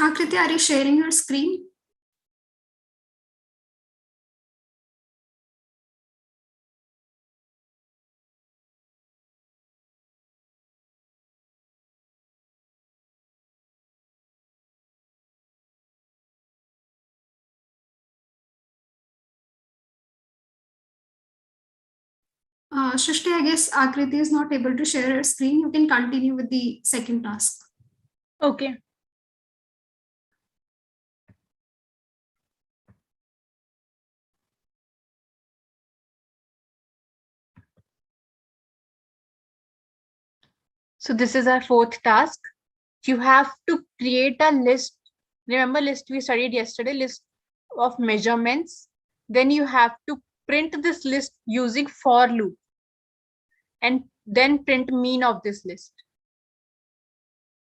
Akriti, are you sharing your screen? Shrishti, I guess Akriti is not able to share her screen. You can continue with the second task. Okay. So this is our fourth task. You have to create a list. Remember list we studied yesterday, list of measurements. Then you have to print this list using for loop and then print mean of this list.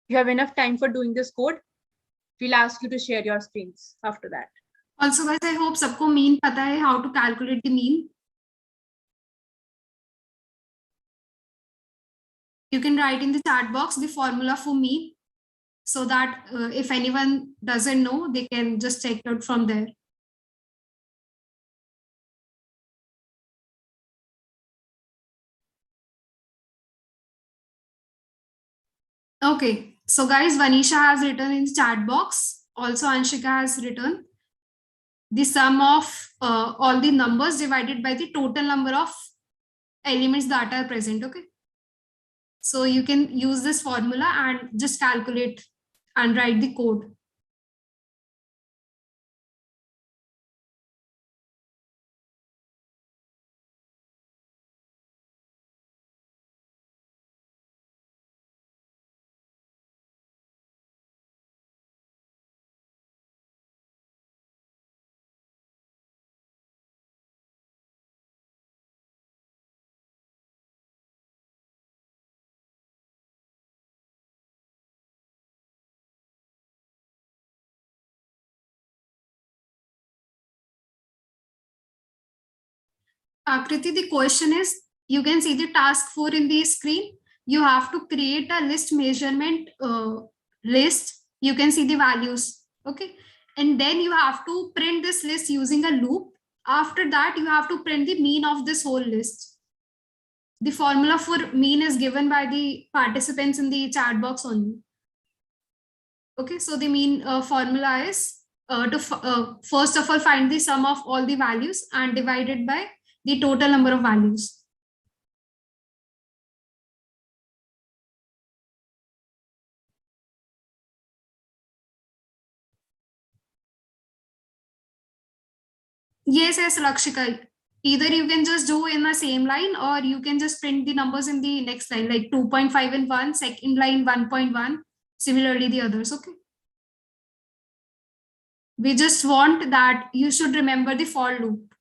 You have enough time for doing this code. We'll ask you to share your screens after that. Also, guys, I hope सबको mean पता है, how to calculate the mean. You can write in the chat box the formula for mean, so that if anyone doesn't know, they can just check it out from there. Okay, so guys, Vanisha has written in the chat box. Also, Anshika has written the sum of all the numbers divided by the total number of elements that are present. Okay, so you can use this formula and just calculate and write the code. Akriti, the question is, you can see the task 4 in the screen. You have to create a list measurement list. You can see the values. Okay. And then you have to print this list using a loop. After that, you have to print the mean of this whole list. The formula for mean is given by the participants in the chat box only. Okay, so the mean formula is first of all find the sum of all the values and divide it by the total number of values. Yes, Lakshika. Either you can just do in the same line or you can just print the numbers in the next line, like 2.5 in one, second line 1.1, similarly the others. Okay. We just want that you should remember the for loop.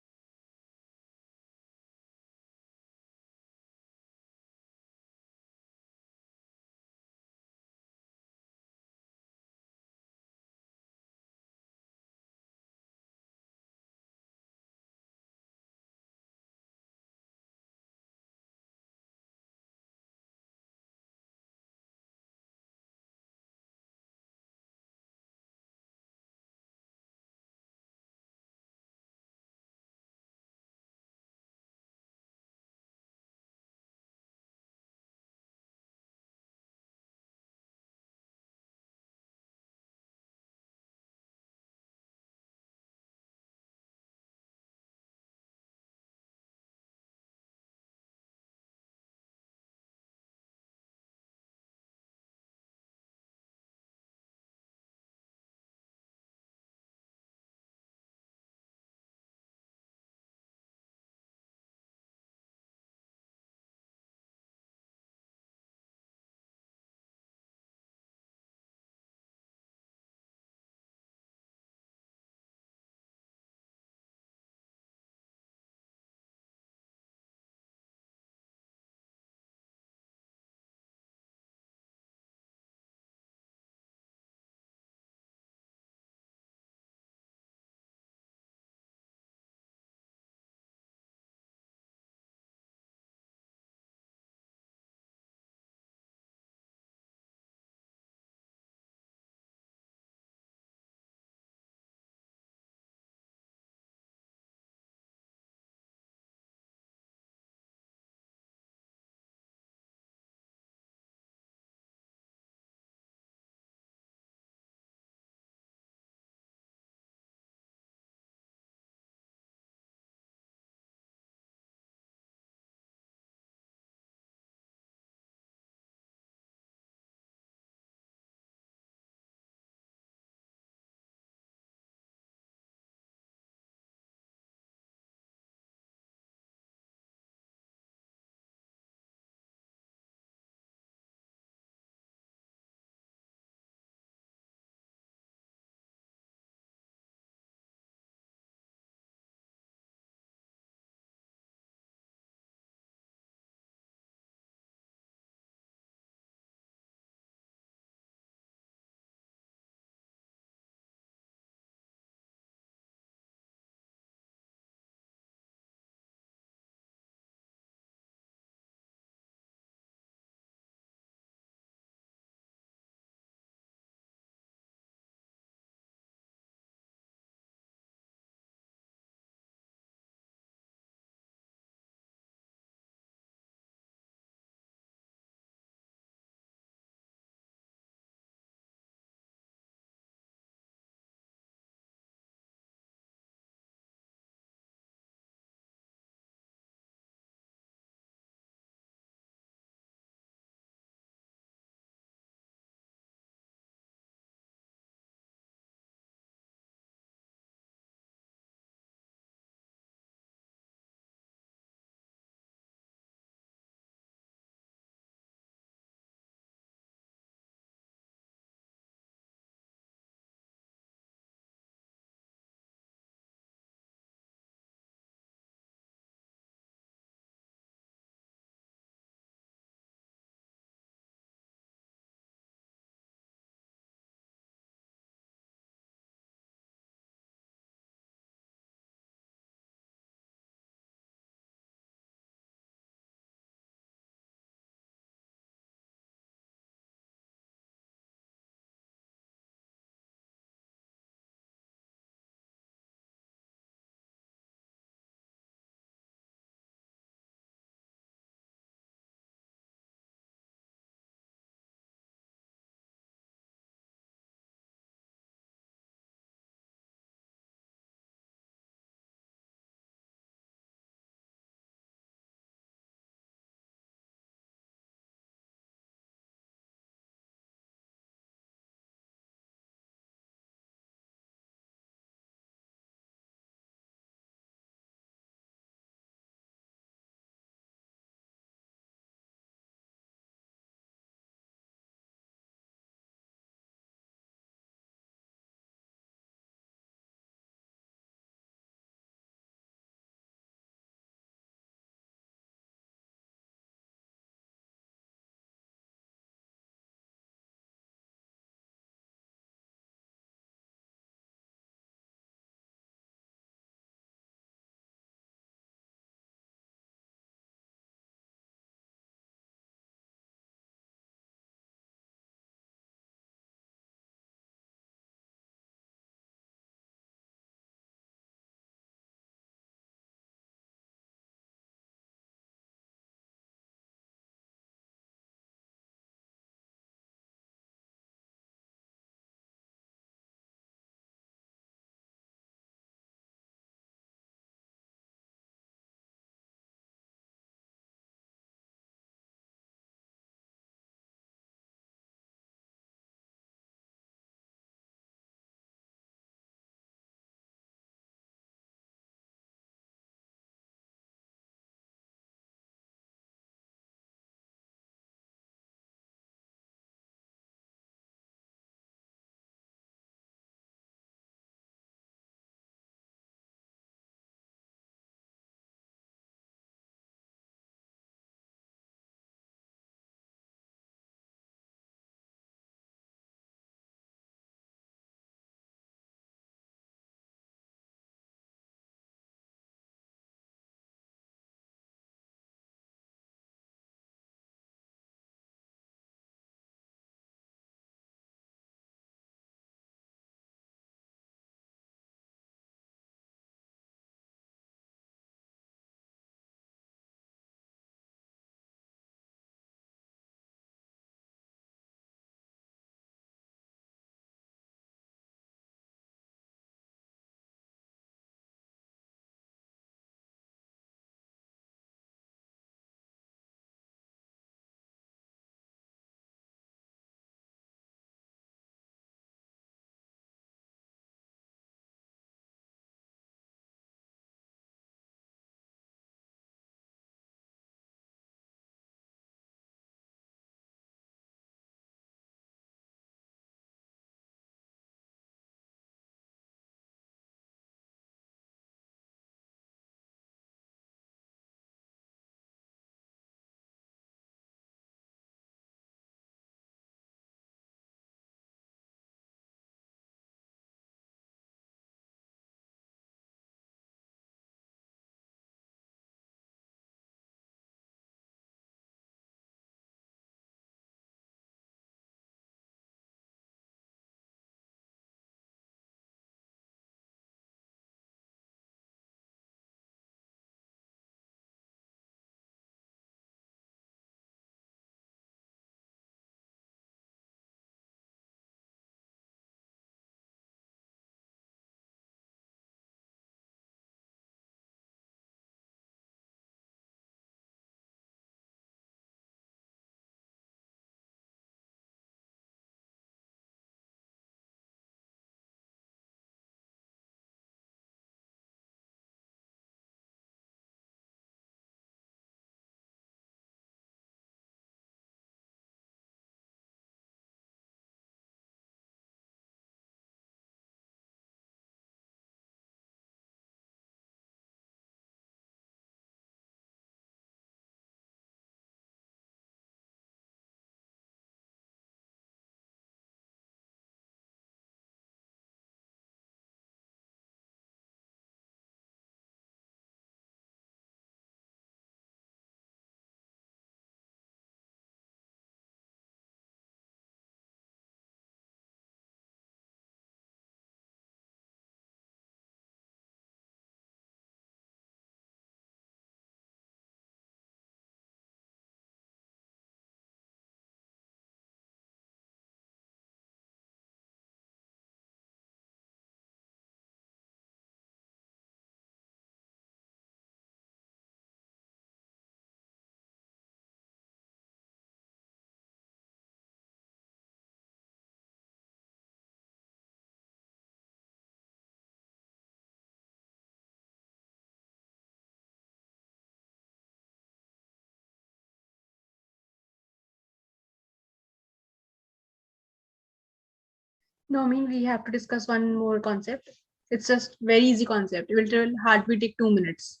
No, I mean, we have to discuss one more concept. It's just very easy concept. It will hardly take 2 minutes.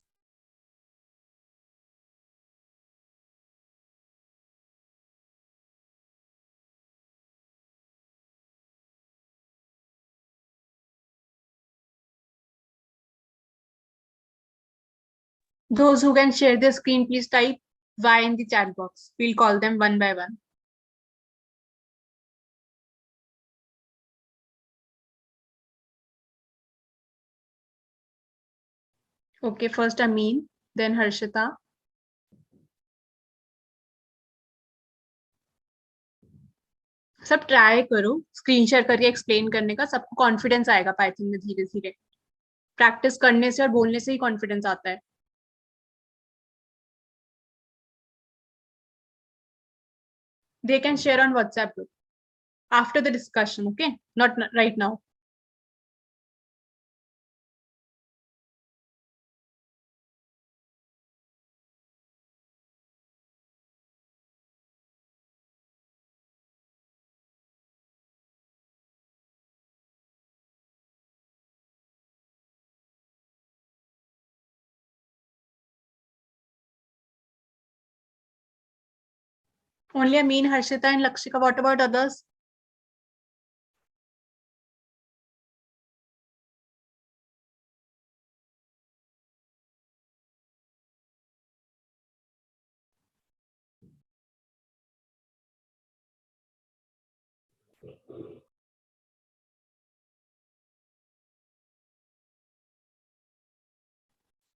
Those who can share their screen, please type Y in the chat box. We'll call them one by one. Okay, first Amin, then Harshita. सब try करो screen share करके explain करने का, सबको confidence आएगा Python में धीरे धीरे. प्रैक्टिस करने से और बोलने से ही कॉन्फिडेंस आता है. They can share on WhatsApp group after the discussion, okay? Not right now. Only Amin, Harshita, and Lakshika. What about others?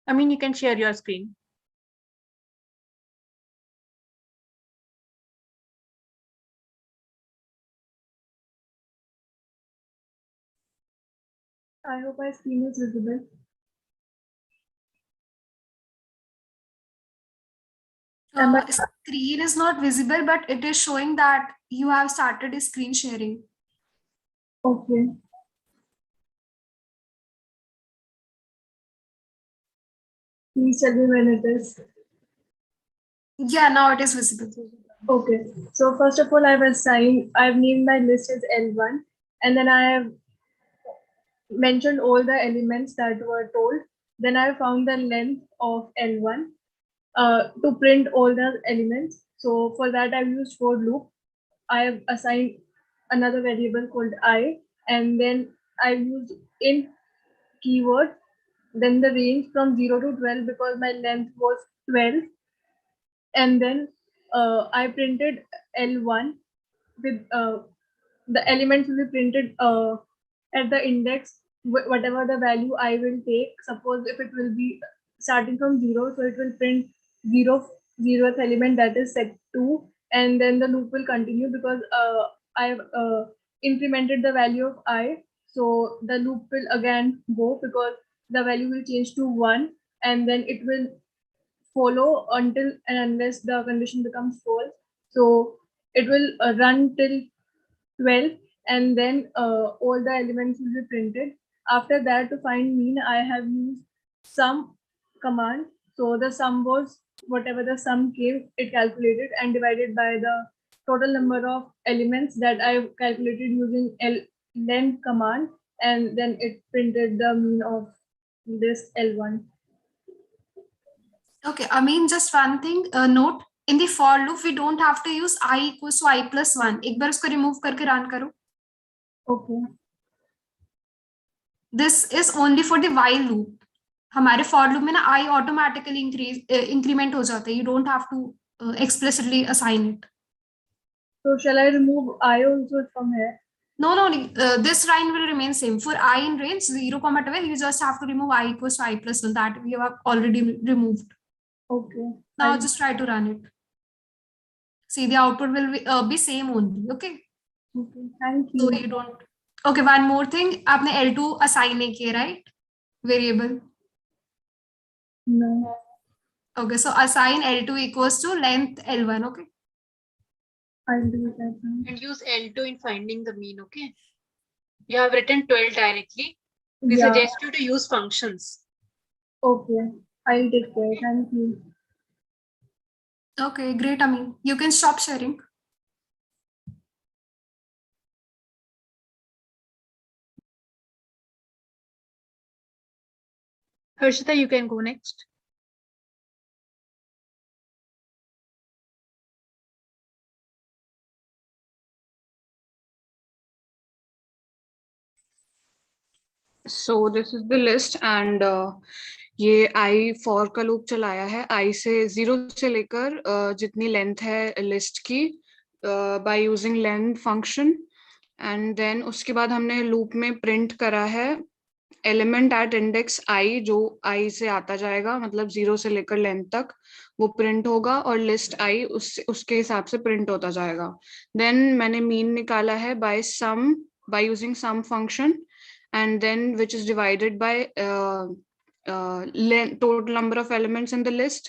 I mean, you can share your screen. I hope my screen is visible. Screen is not visible, but it is showing that you have started a screen sharing. Okay. Please tell me when it is. Yeah, now it is visible. Okay. So first of all, I've named my list as L1, and then I have mentioned all the elements that were told. Then I found the length of L1 to print all the elements. So for that, I've used for loop. I have assigned another variable called I, and then I used int keyword, then the range from 0 to 12 because my length was 12, and then I printed L1 with the elements will be printed at the index, whatever the value I will take. Suppose if it will be starting from 0, so it will print 0th element, that is set 2, and then the loop will continue because I've incremented the value of I, so the loop will again go because the value will change to 1, and then it will follow until and unless the condition becomes false. So it will run till 12, and then all the elements will be printed. After that, to find mean, I have used sum command. So the sum was whatever the sum came, it calculated and divided by the total number of elements that I calculated using length command, and then it printed the mean of this L1. Okay, I mean, just one thing, note, in the for loop, we don't have to use I equals to I plus 1. एक बार उसको remove करके run करो. Okay. This is only for the while loop. हमारे for loop में ना I automatically increment हो जाता है. You don't have to explicitly assign it. So shall I remove I also from here? No, this line will remain same. For I in range 0, 12, you just have to remove I equals to I plus 1. That we have already removed. Okay. Now just try to run it. See, the output will be same only. Okay. Okay. Thank you. So you don't. Okay, one more thing. आपने L2 assign नहीं किया, right? Variable. No. Okay, so assign L2 equals to length L1. Okay. I'll do it right now. And use L2 in finding the mean, okay? You have written 12 directly. We Yeah. suggest you to use functions. Okay. I'll take care. Thank you. Okay, great, Amin. You can stop sharing. Harshita, you can go next. So this is the list and ये I for का loop चलाया है आई से 0 से लेकर जितनी length है list की by using length function and then उसके बाद हमने लूप में प्रिंट करा है एलिमेंट एट इंडेक्स आई जो आई से आता जाएगा मतलब 0 से लेकर लेंथ तक वो प्रिंट होगा और लिस्ट आई उसके हिसाब से प्रिंट होता जाएगा. देन मैंने मीन निकाला है by using sum function and then which is divided by total number of elements in the list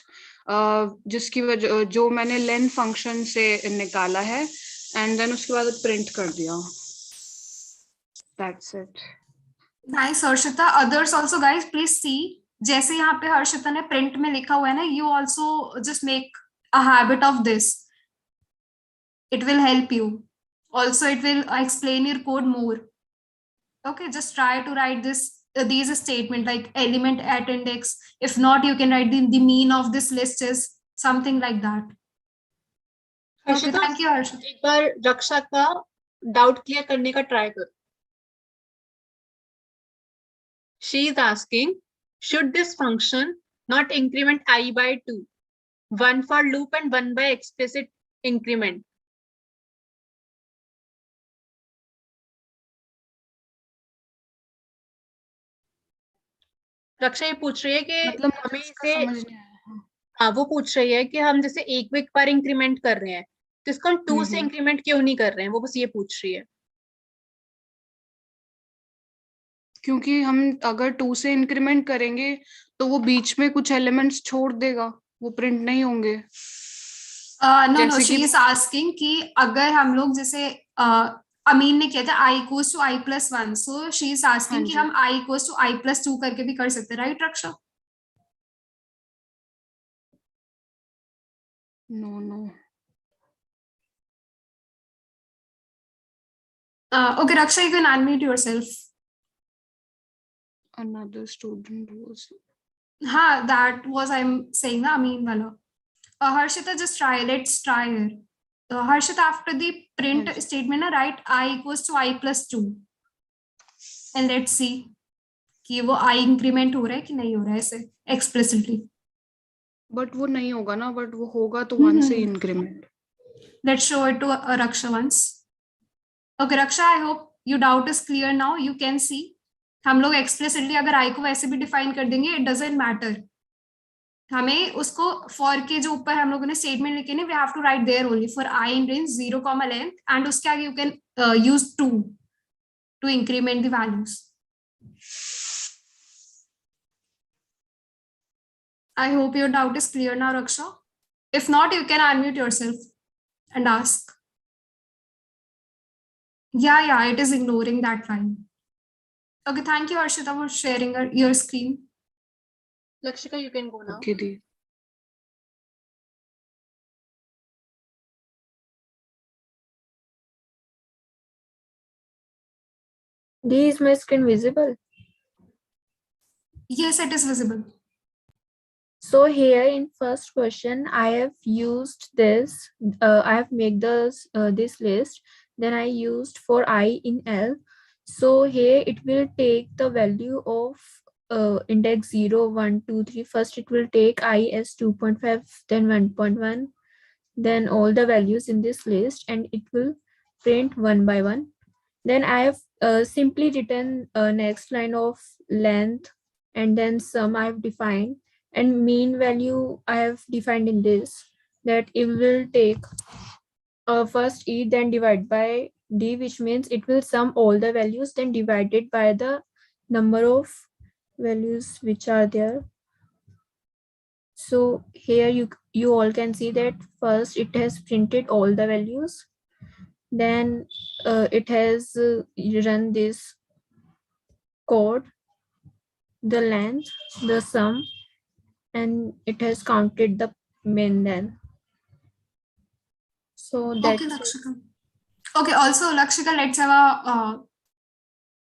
जिसकी वजह जो मैंने length function से निकाला है and then उसके बाद print कर दिया. That's it. Nice, Harshita. Others also, guys, please see. जैसे यहाँ पे हर्षिता ने print में लिखा हुआ है ना, you also just make a habit of this. It will help you. Also, it will explain your code more. Okay, just try to write these statement like element at index. If not, you can write the mean of this list is something like that. Okay, Harshita, thank you, Harshita. एक बार रक्षा का doubt clear करने का try करो. She is asking, should this function not increment I by 2? One for loop and one by explicit increment. रक्षा ये पूछ रही है कि मतलब मुझे हमें इसका इसे समझ नहीं आया. हाँ वो पूछ रही है कि हम जैसे एक बार इंक्रीमेंट कर रहे हैं तो इसको हम 2 से इंक्रीमेंट क्यों नहीं कर रहे हैं, वो बस ये पूछ रही है. क्योंकि हम अगर 2 से इंक्रीमेंट करेंगे तो वो बीच में कुछ एलिमेंट्स छोड़ देगा, वो प्रिंट नहीं होंगे. No, she is asking कि अगर हम लोग जैसे अमीन ने किया था i equals to i plus 1, so she is asking कि हम i equals to i plus 2 करके भी कर सकते हैं, right Raksha? No. Okay, Raksha, you can unmute yourself. Another student was. हाँ, that was I'm saying na Amin wala. Harshita, just try. Let's try here. Harshita, after the print statement, write I equals to I plus 2. And let's see कि वो I increment हो रहा है कि नहीं हो रहा है ऐसे explicitly. But वो नहीं होगा ना, but वो होगा तो 1 से increment. Let's show it to Raksha once. Okay, Raksha, I hope your doubt is clear now. You can see. हम लोग explicitly अगर I को वैसे भी define कर देंगे, it doesn't matter. हमें उसको for के जो ऊपर हम लोगों ने statement लिखे ने, we have to write there only for I in range 0, length, and उसके आगे you can use 2 to increment the values. I hope your doubt is clear now, Raksha. If not, you can unmute yourself and ask. Yeah, it is ignoring that line. Okay, thank you, Harshita, for sharing your screen. Lakshika, you can go now. Okay, Dee. Is my screen visible? Yes, it is visible. So here in first question, I have used this. I have made this list. Then I used for I in L. So here it will take the value of index 0, 1, 2, 3. First it will take I as 2.5, then 1.1, then all the values in this list, and it will print one by one. Then I have simply written next line of length, and then sum I have defined, and mean value I have defined in this, that it will take first E, then divide by D, which means it will sum all the values, then divided by the number of values which are there. So here you all can see that first it has printed all the values, then it has run this code, the length, the sum, and it has counted the min then. So that's okay, Lakshika. Okay, also Lakshika, let's have a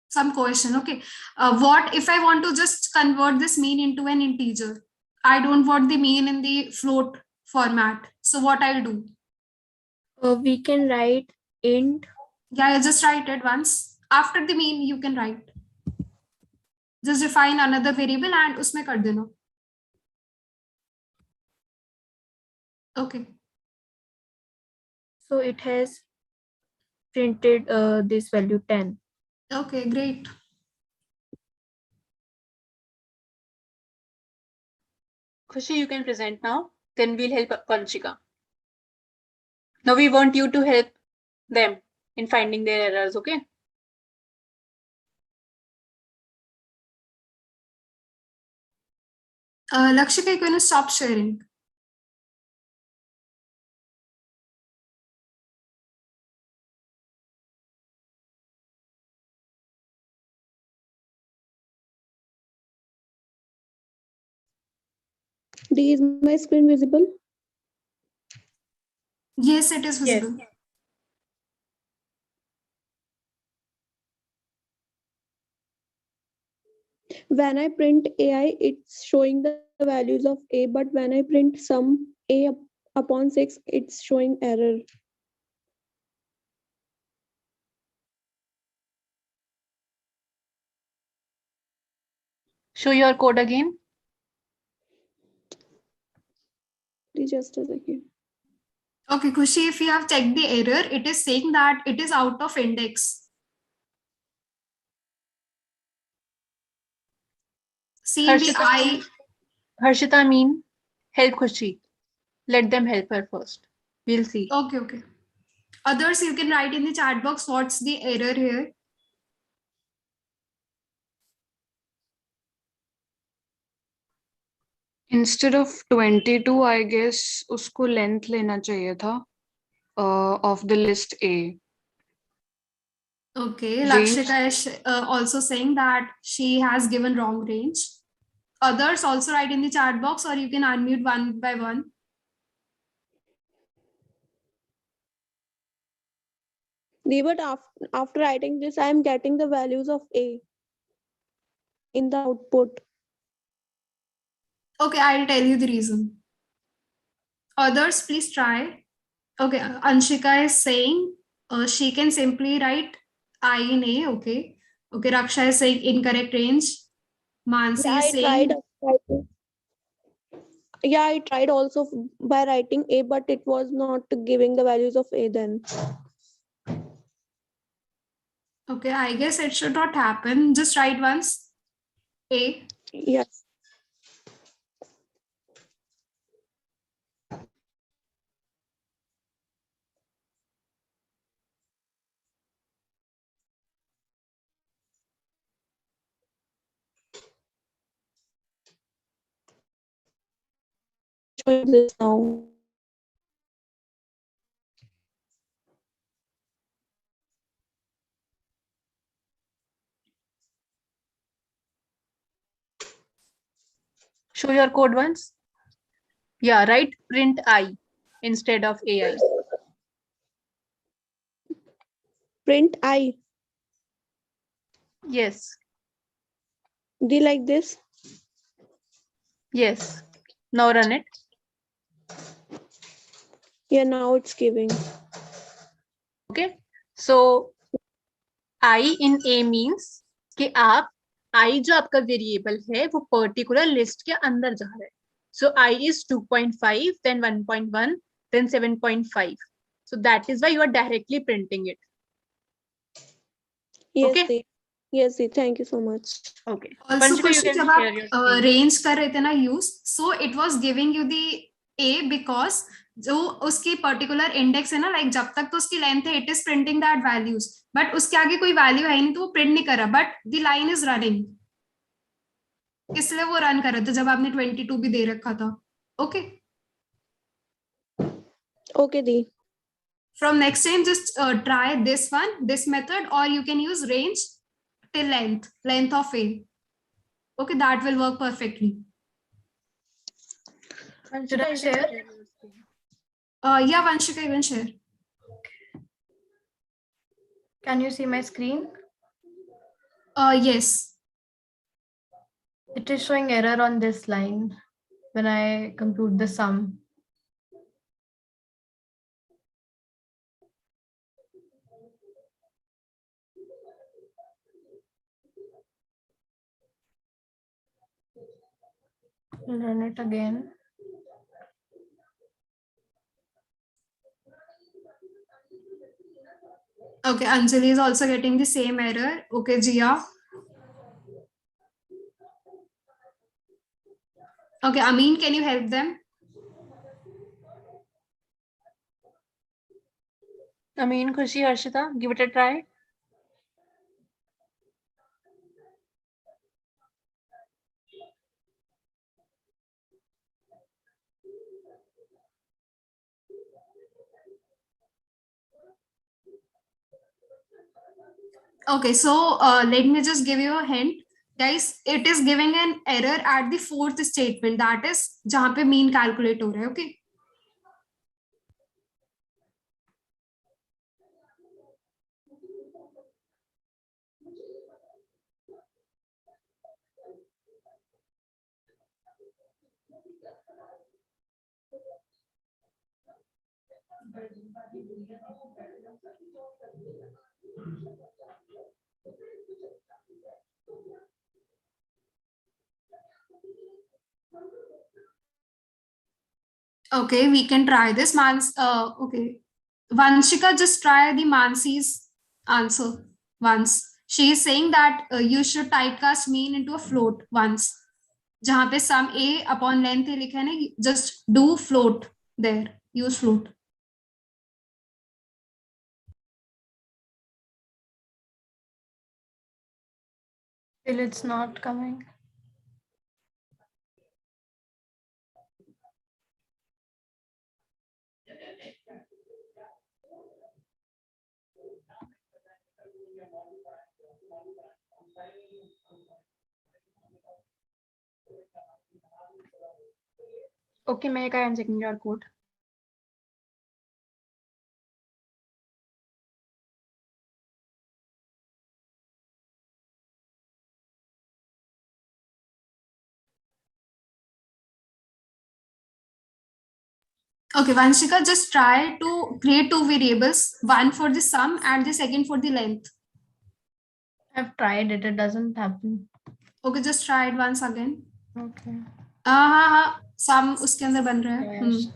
some question. Okay. What if I want to just convert this mean into an integer? I don't want the mean in the float format. So what I'll do? We can write int. Yeah, I just write it once. After the mean, you can write. Just define another variable and उसमें कर देना. Okay. So it has printed this value 10. Okay, great. Khushi, you can present now. Then we'll help Vanshika. Now we want you to help them in finding their errors, okay? Lakshika, you're going to stop sharing. Is my screen visible? Yes, it is visible. Yes. When I print AI, it's showing the values of A, but when I print sum A upon 6, it's showing error. Show your code again. Please just a second. Okay, Khushi, if you have checked the error, it is saying that it is out of index. See in the I. Harshita mean help Khushi. Let them help her first. We'll see. Okay. Others, you can write in the chat box what's the error here. Instead of 22, I guess उसको length लेना चाहिए था of the list A. Okay, Range. Lakshika is also saying that she has given wrong range. Others also write in the chat box, or you can unmute one by one. But after writing this, I am getting the values of A in the output. Okay, I'll tell you the reason. Others, please try. Okay, Anshika is saying she can simply write I in A. Okay, Raksha is saying incorrect range. Mansi is saying. Yeah, I tried also by writing A, but it was not giving the values of A then. Okay, I guess it should not happen. Just write once. A. Yes. Showing this now. Show your code once. Yeah, write print I instead of AI. Print I. Yes. Do you like this? Yes. Now run it. Yeah, now it's giving. Okay. So I in A means कि आप I जो आपका variable है वो particular list के अंदर जा रहा है. So I is 2.5, then 1.1, then 7.5. So that is why you are directly printing it. Yes, Okay. see. Yes, see. Thank you so much. Okay. Also, Vanshika, you Khushi, can जब share your आप screen. range कर रहे थे ना use, so it was giving you the A because जो उसकी particular index है ना, लाइक जब तक तो उसकी लेंथ है, it is printing that values, but उसके आगे कोई वैल्यू है नहीं तो वो प्रिंट नहीं कर रहा, but the line is running. इसलिए वो रन कर रहा था जब आपने 22 भी दे रखा था. Okay. Okay, Dee. From next time, just try this one, this method, or you can use range till length of A. Okay, that will work perfectly. Should I share? Yeah, Vanshika, you can share. Can you see my screen? Yes. It is showing error on this line when I compute the sum. Run it again. Okay, Anjali is also getting the same error. Okay, Jia. Okay, Amin, can you help them? Amin, Khushi, Harshita, give it a try. Okay, so let me just give you a hint. Guys, it is giving an error at the fourth statement. That is जहाँ पे mean calculate हो रहा है. Okay. Okay, we can try this. Okay. Vanshika, just try the Mansi's answer once. She is saying that you should typecast mean into a float once. जहाँ पे sum a upon length है लिखा है ना, just do float there. Use float. Still, it's not coming. Okay, Mehak, I am checking your code. Okay, Vanshika, just try to create two variables, one for the sum and the second for the length. I've tried it. It doesn't happen. Okay, just try it once again. Okay. हाँ, sum उसके अंदर बन रहा है. Yes.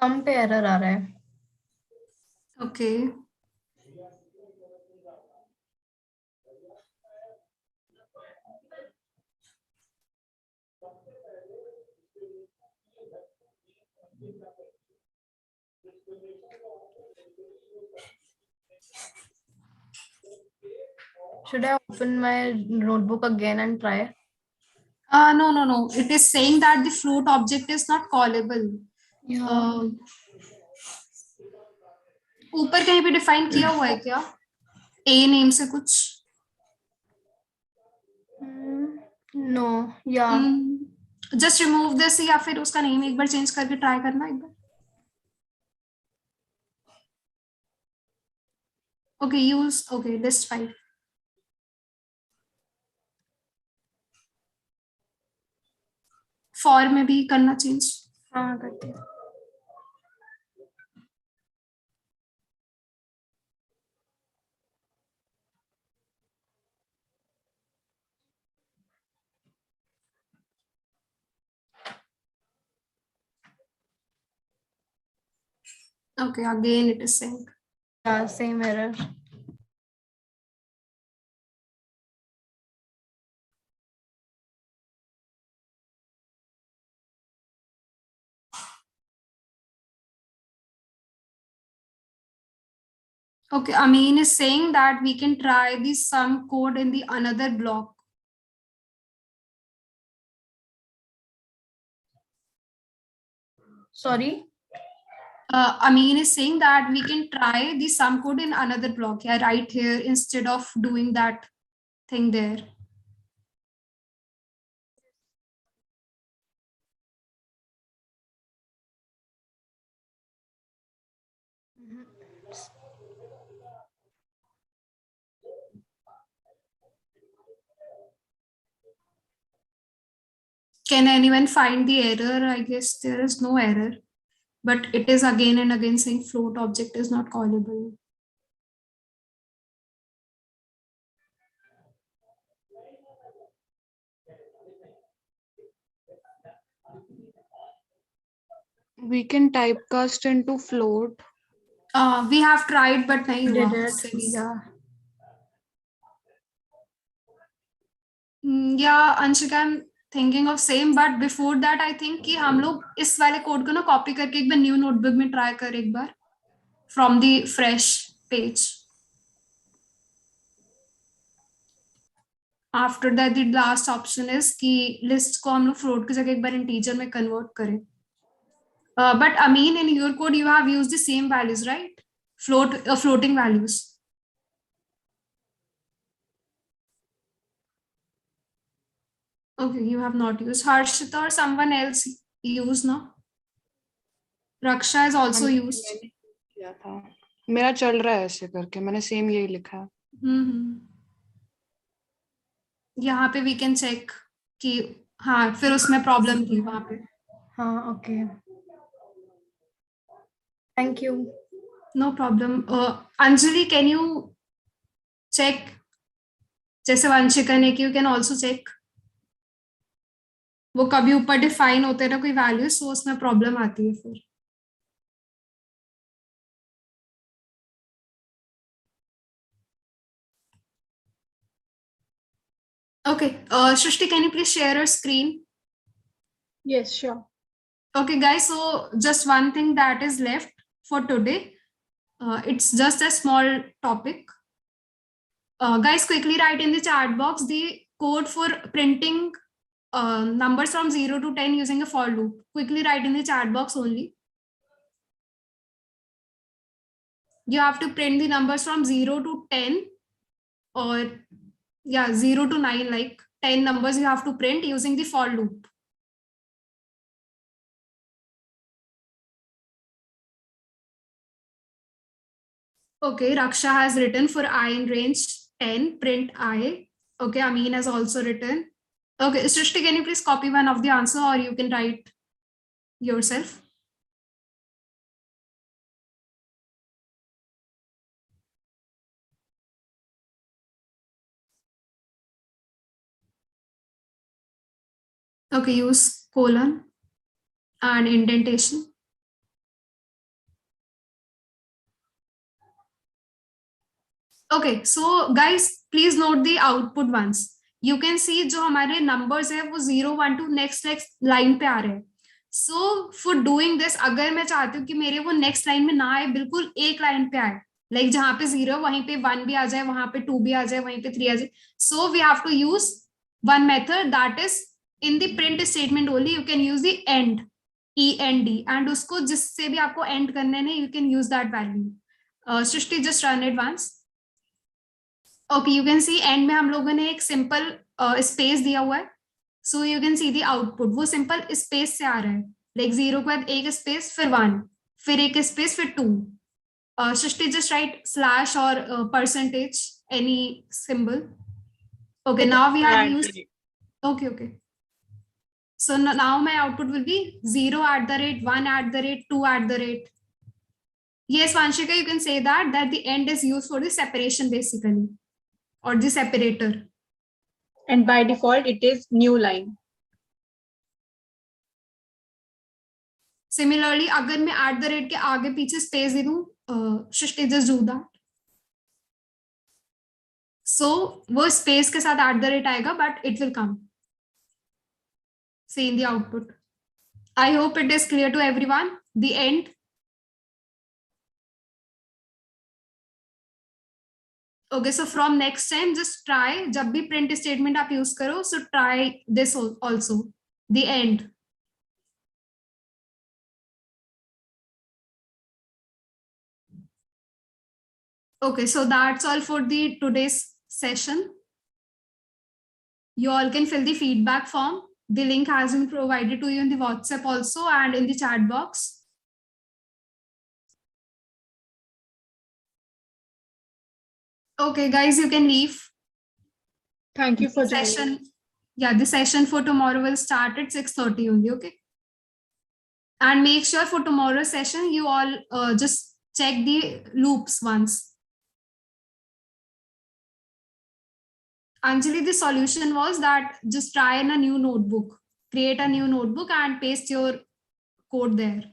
सम पे error आ रहा है. Okay. Should I open my notebook again and try? No. It is saying that the float object is not callable. Yeah. ऊपर कहीं पे डिफाइन किया हुआ है क्या? A नेम से कुछ? No. Yeah. Just remove this या फिर उसका नेम एक बार चेंज करके ट्राई करना एक बार. Okay, use list 5. For में भी करना चेंज. हाँ करती हूँ. Okay, again it is saying. Yeah, same error. Okay, Amin is saying that we can try the sum code in the another block. Sorry. Amin is saying that we can try the sum code in another block, yeah, right here instead of doing that thing there. Can anyone find the error? I guess there is no error, but it is again and again saying float object is not callable. We can typecast into float. We have tried, but nahi Did hua it? since. Yeah. Yeah, Anshika, I'm thinking of same, but before that, I think कि हम लोग इस वाले code को ना copy करके एक बार new notebook में ट्राई कर एक बार from the fresh page. After that, the last option is कि list को हम लोग float की जगह एक बार integer में convert करें. But Amin, in your code, you have used the same values, right? Floating values. Okay, you have not used. Harshita or someone else use now. Raksha is also used. मैंने किया था, मेरा चल रहा है ऐसे करके, मैंने सेम यही लिखा है. यहाँ पे we can check कि हाँ फिर उसमें प्रॉब्लम थी वहाँ पे. हाँ, okay. Thank you. No problem. Anjali, can you check? जैसे वंशिका ने कि you can also check. वो कभी ऊपर डिफाइन होते हैं ना कोई वैल्यू, सो उसमें प्रॉब्लम आती है फिर. Okay, Shrishti, can you please share your screen? Yes, sure. Okay, guys, so just one thing that is left for today. It's just a small topic. Guys, quickly write in the chat box the code for printing numbers from 0 to 10 using a for loop. Quickly write in the chat box only. You have to print the numbers from 0 to 10 or yeah, 0 to 9, like 10 numbers you have to print using the for loop. Okay, Raksha has written for I in range 10, print I. Okay, Amin has also written. Okay, Srishti, can you please copy one of the answer or you can write yourself? Okay, use colon and indentation. Okay, so guys, please note the output ones. You can see जो हमारे numbers है वो 0, 1 to next line पे आ रहे हैं. So for doing this, अगर मैं चाहती हूँ कि मेरे वो next line में ना आए, बिल्कुल एक line पे आए, like जहाँ पे 0 वहीं पे 1 भी आ जाए, वहाँ पे 2 भी आ जाए, वहीं पे 3 आ जाए. So we have to use one method that is in the print statement only. You can use the end, END, and उसको जिससे भी आपको end करने हैं, you can use that value. Srishti, just run it once. Okay, you can see end में हम लोगों ने एक simple space दिया हुआ है. So you can see the output. वो simple space से आ रहा है. Like 0 के बाद एक space, फिर 1, फिर एक space, फिर 2. Srishti, just write slash or percentage, any symbol. Okay, now we have used. Okay. So now my output will be 0 at the rate, 1 at the rate, 2 at the rate. Yes, Vanshika, you can say that the end is used for the separation basically, or the separator. And by default, it is new line. Similarly, अगर मैं at the rate के आगे पीछे space दे दूं, Shrishti, just do that. So वो space के साथ at the rate आएगा, but it will come. See in the output. I hope it is clear to everyone. The end. Okay, so from next time, just try. जब भी print statement आप use करो, so try this also. The end. Okay, so that's all for the today's session. You all can fill the feedback form. The link has been provided to you in the WhatsApp also and in the chat box. Okay, guys, you can leave. Thank you for The joining. session. Yeah, the session for tomorrow will start at 6:30 only. Okay. And make sure for tomorrow's session, you all just check the loops once. Anjali, the solution was that just try in a new notebook, create a new notebook and paste your code there.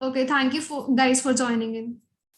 Okay, thank you for guys for joining in.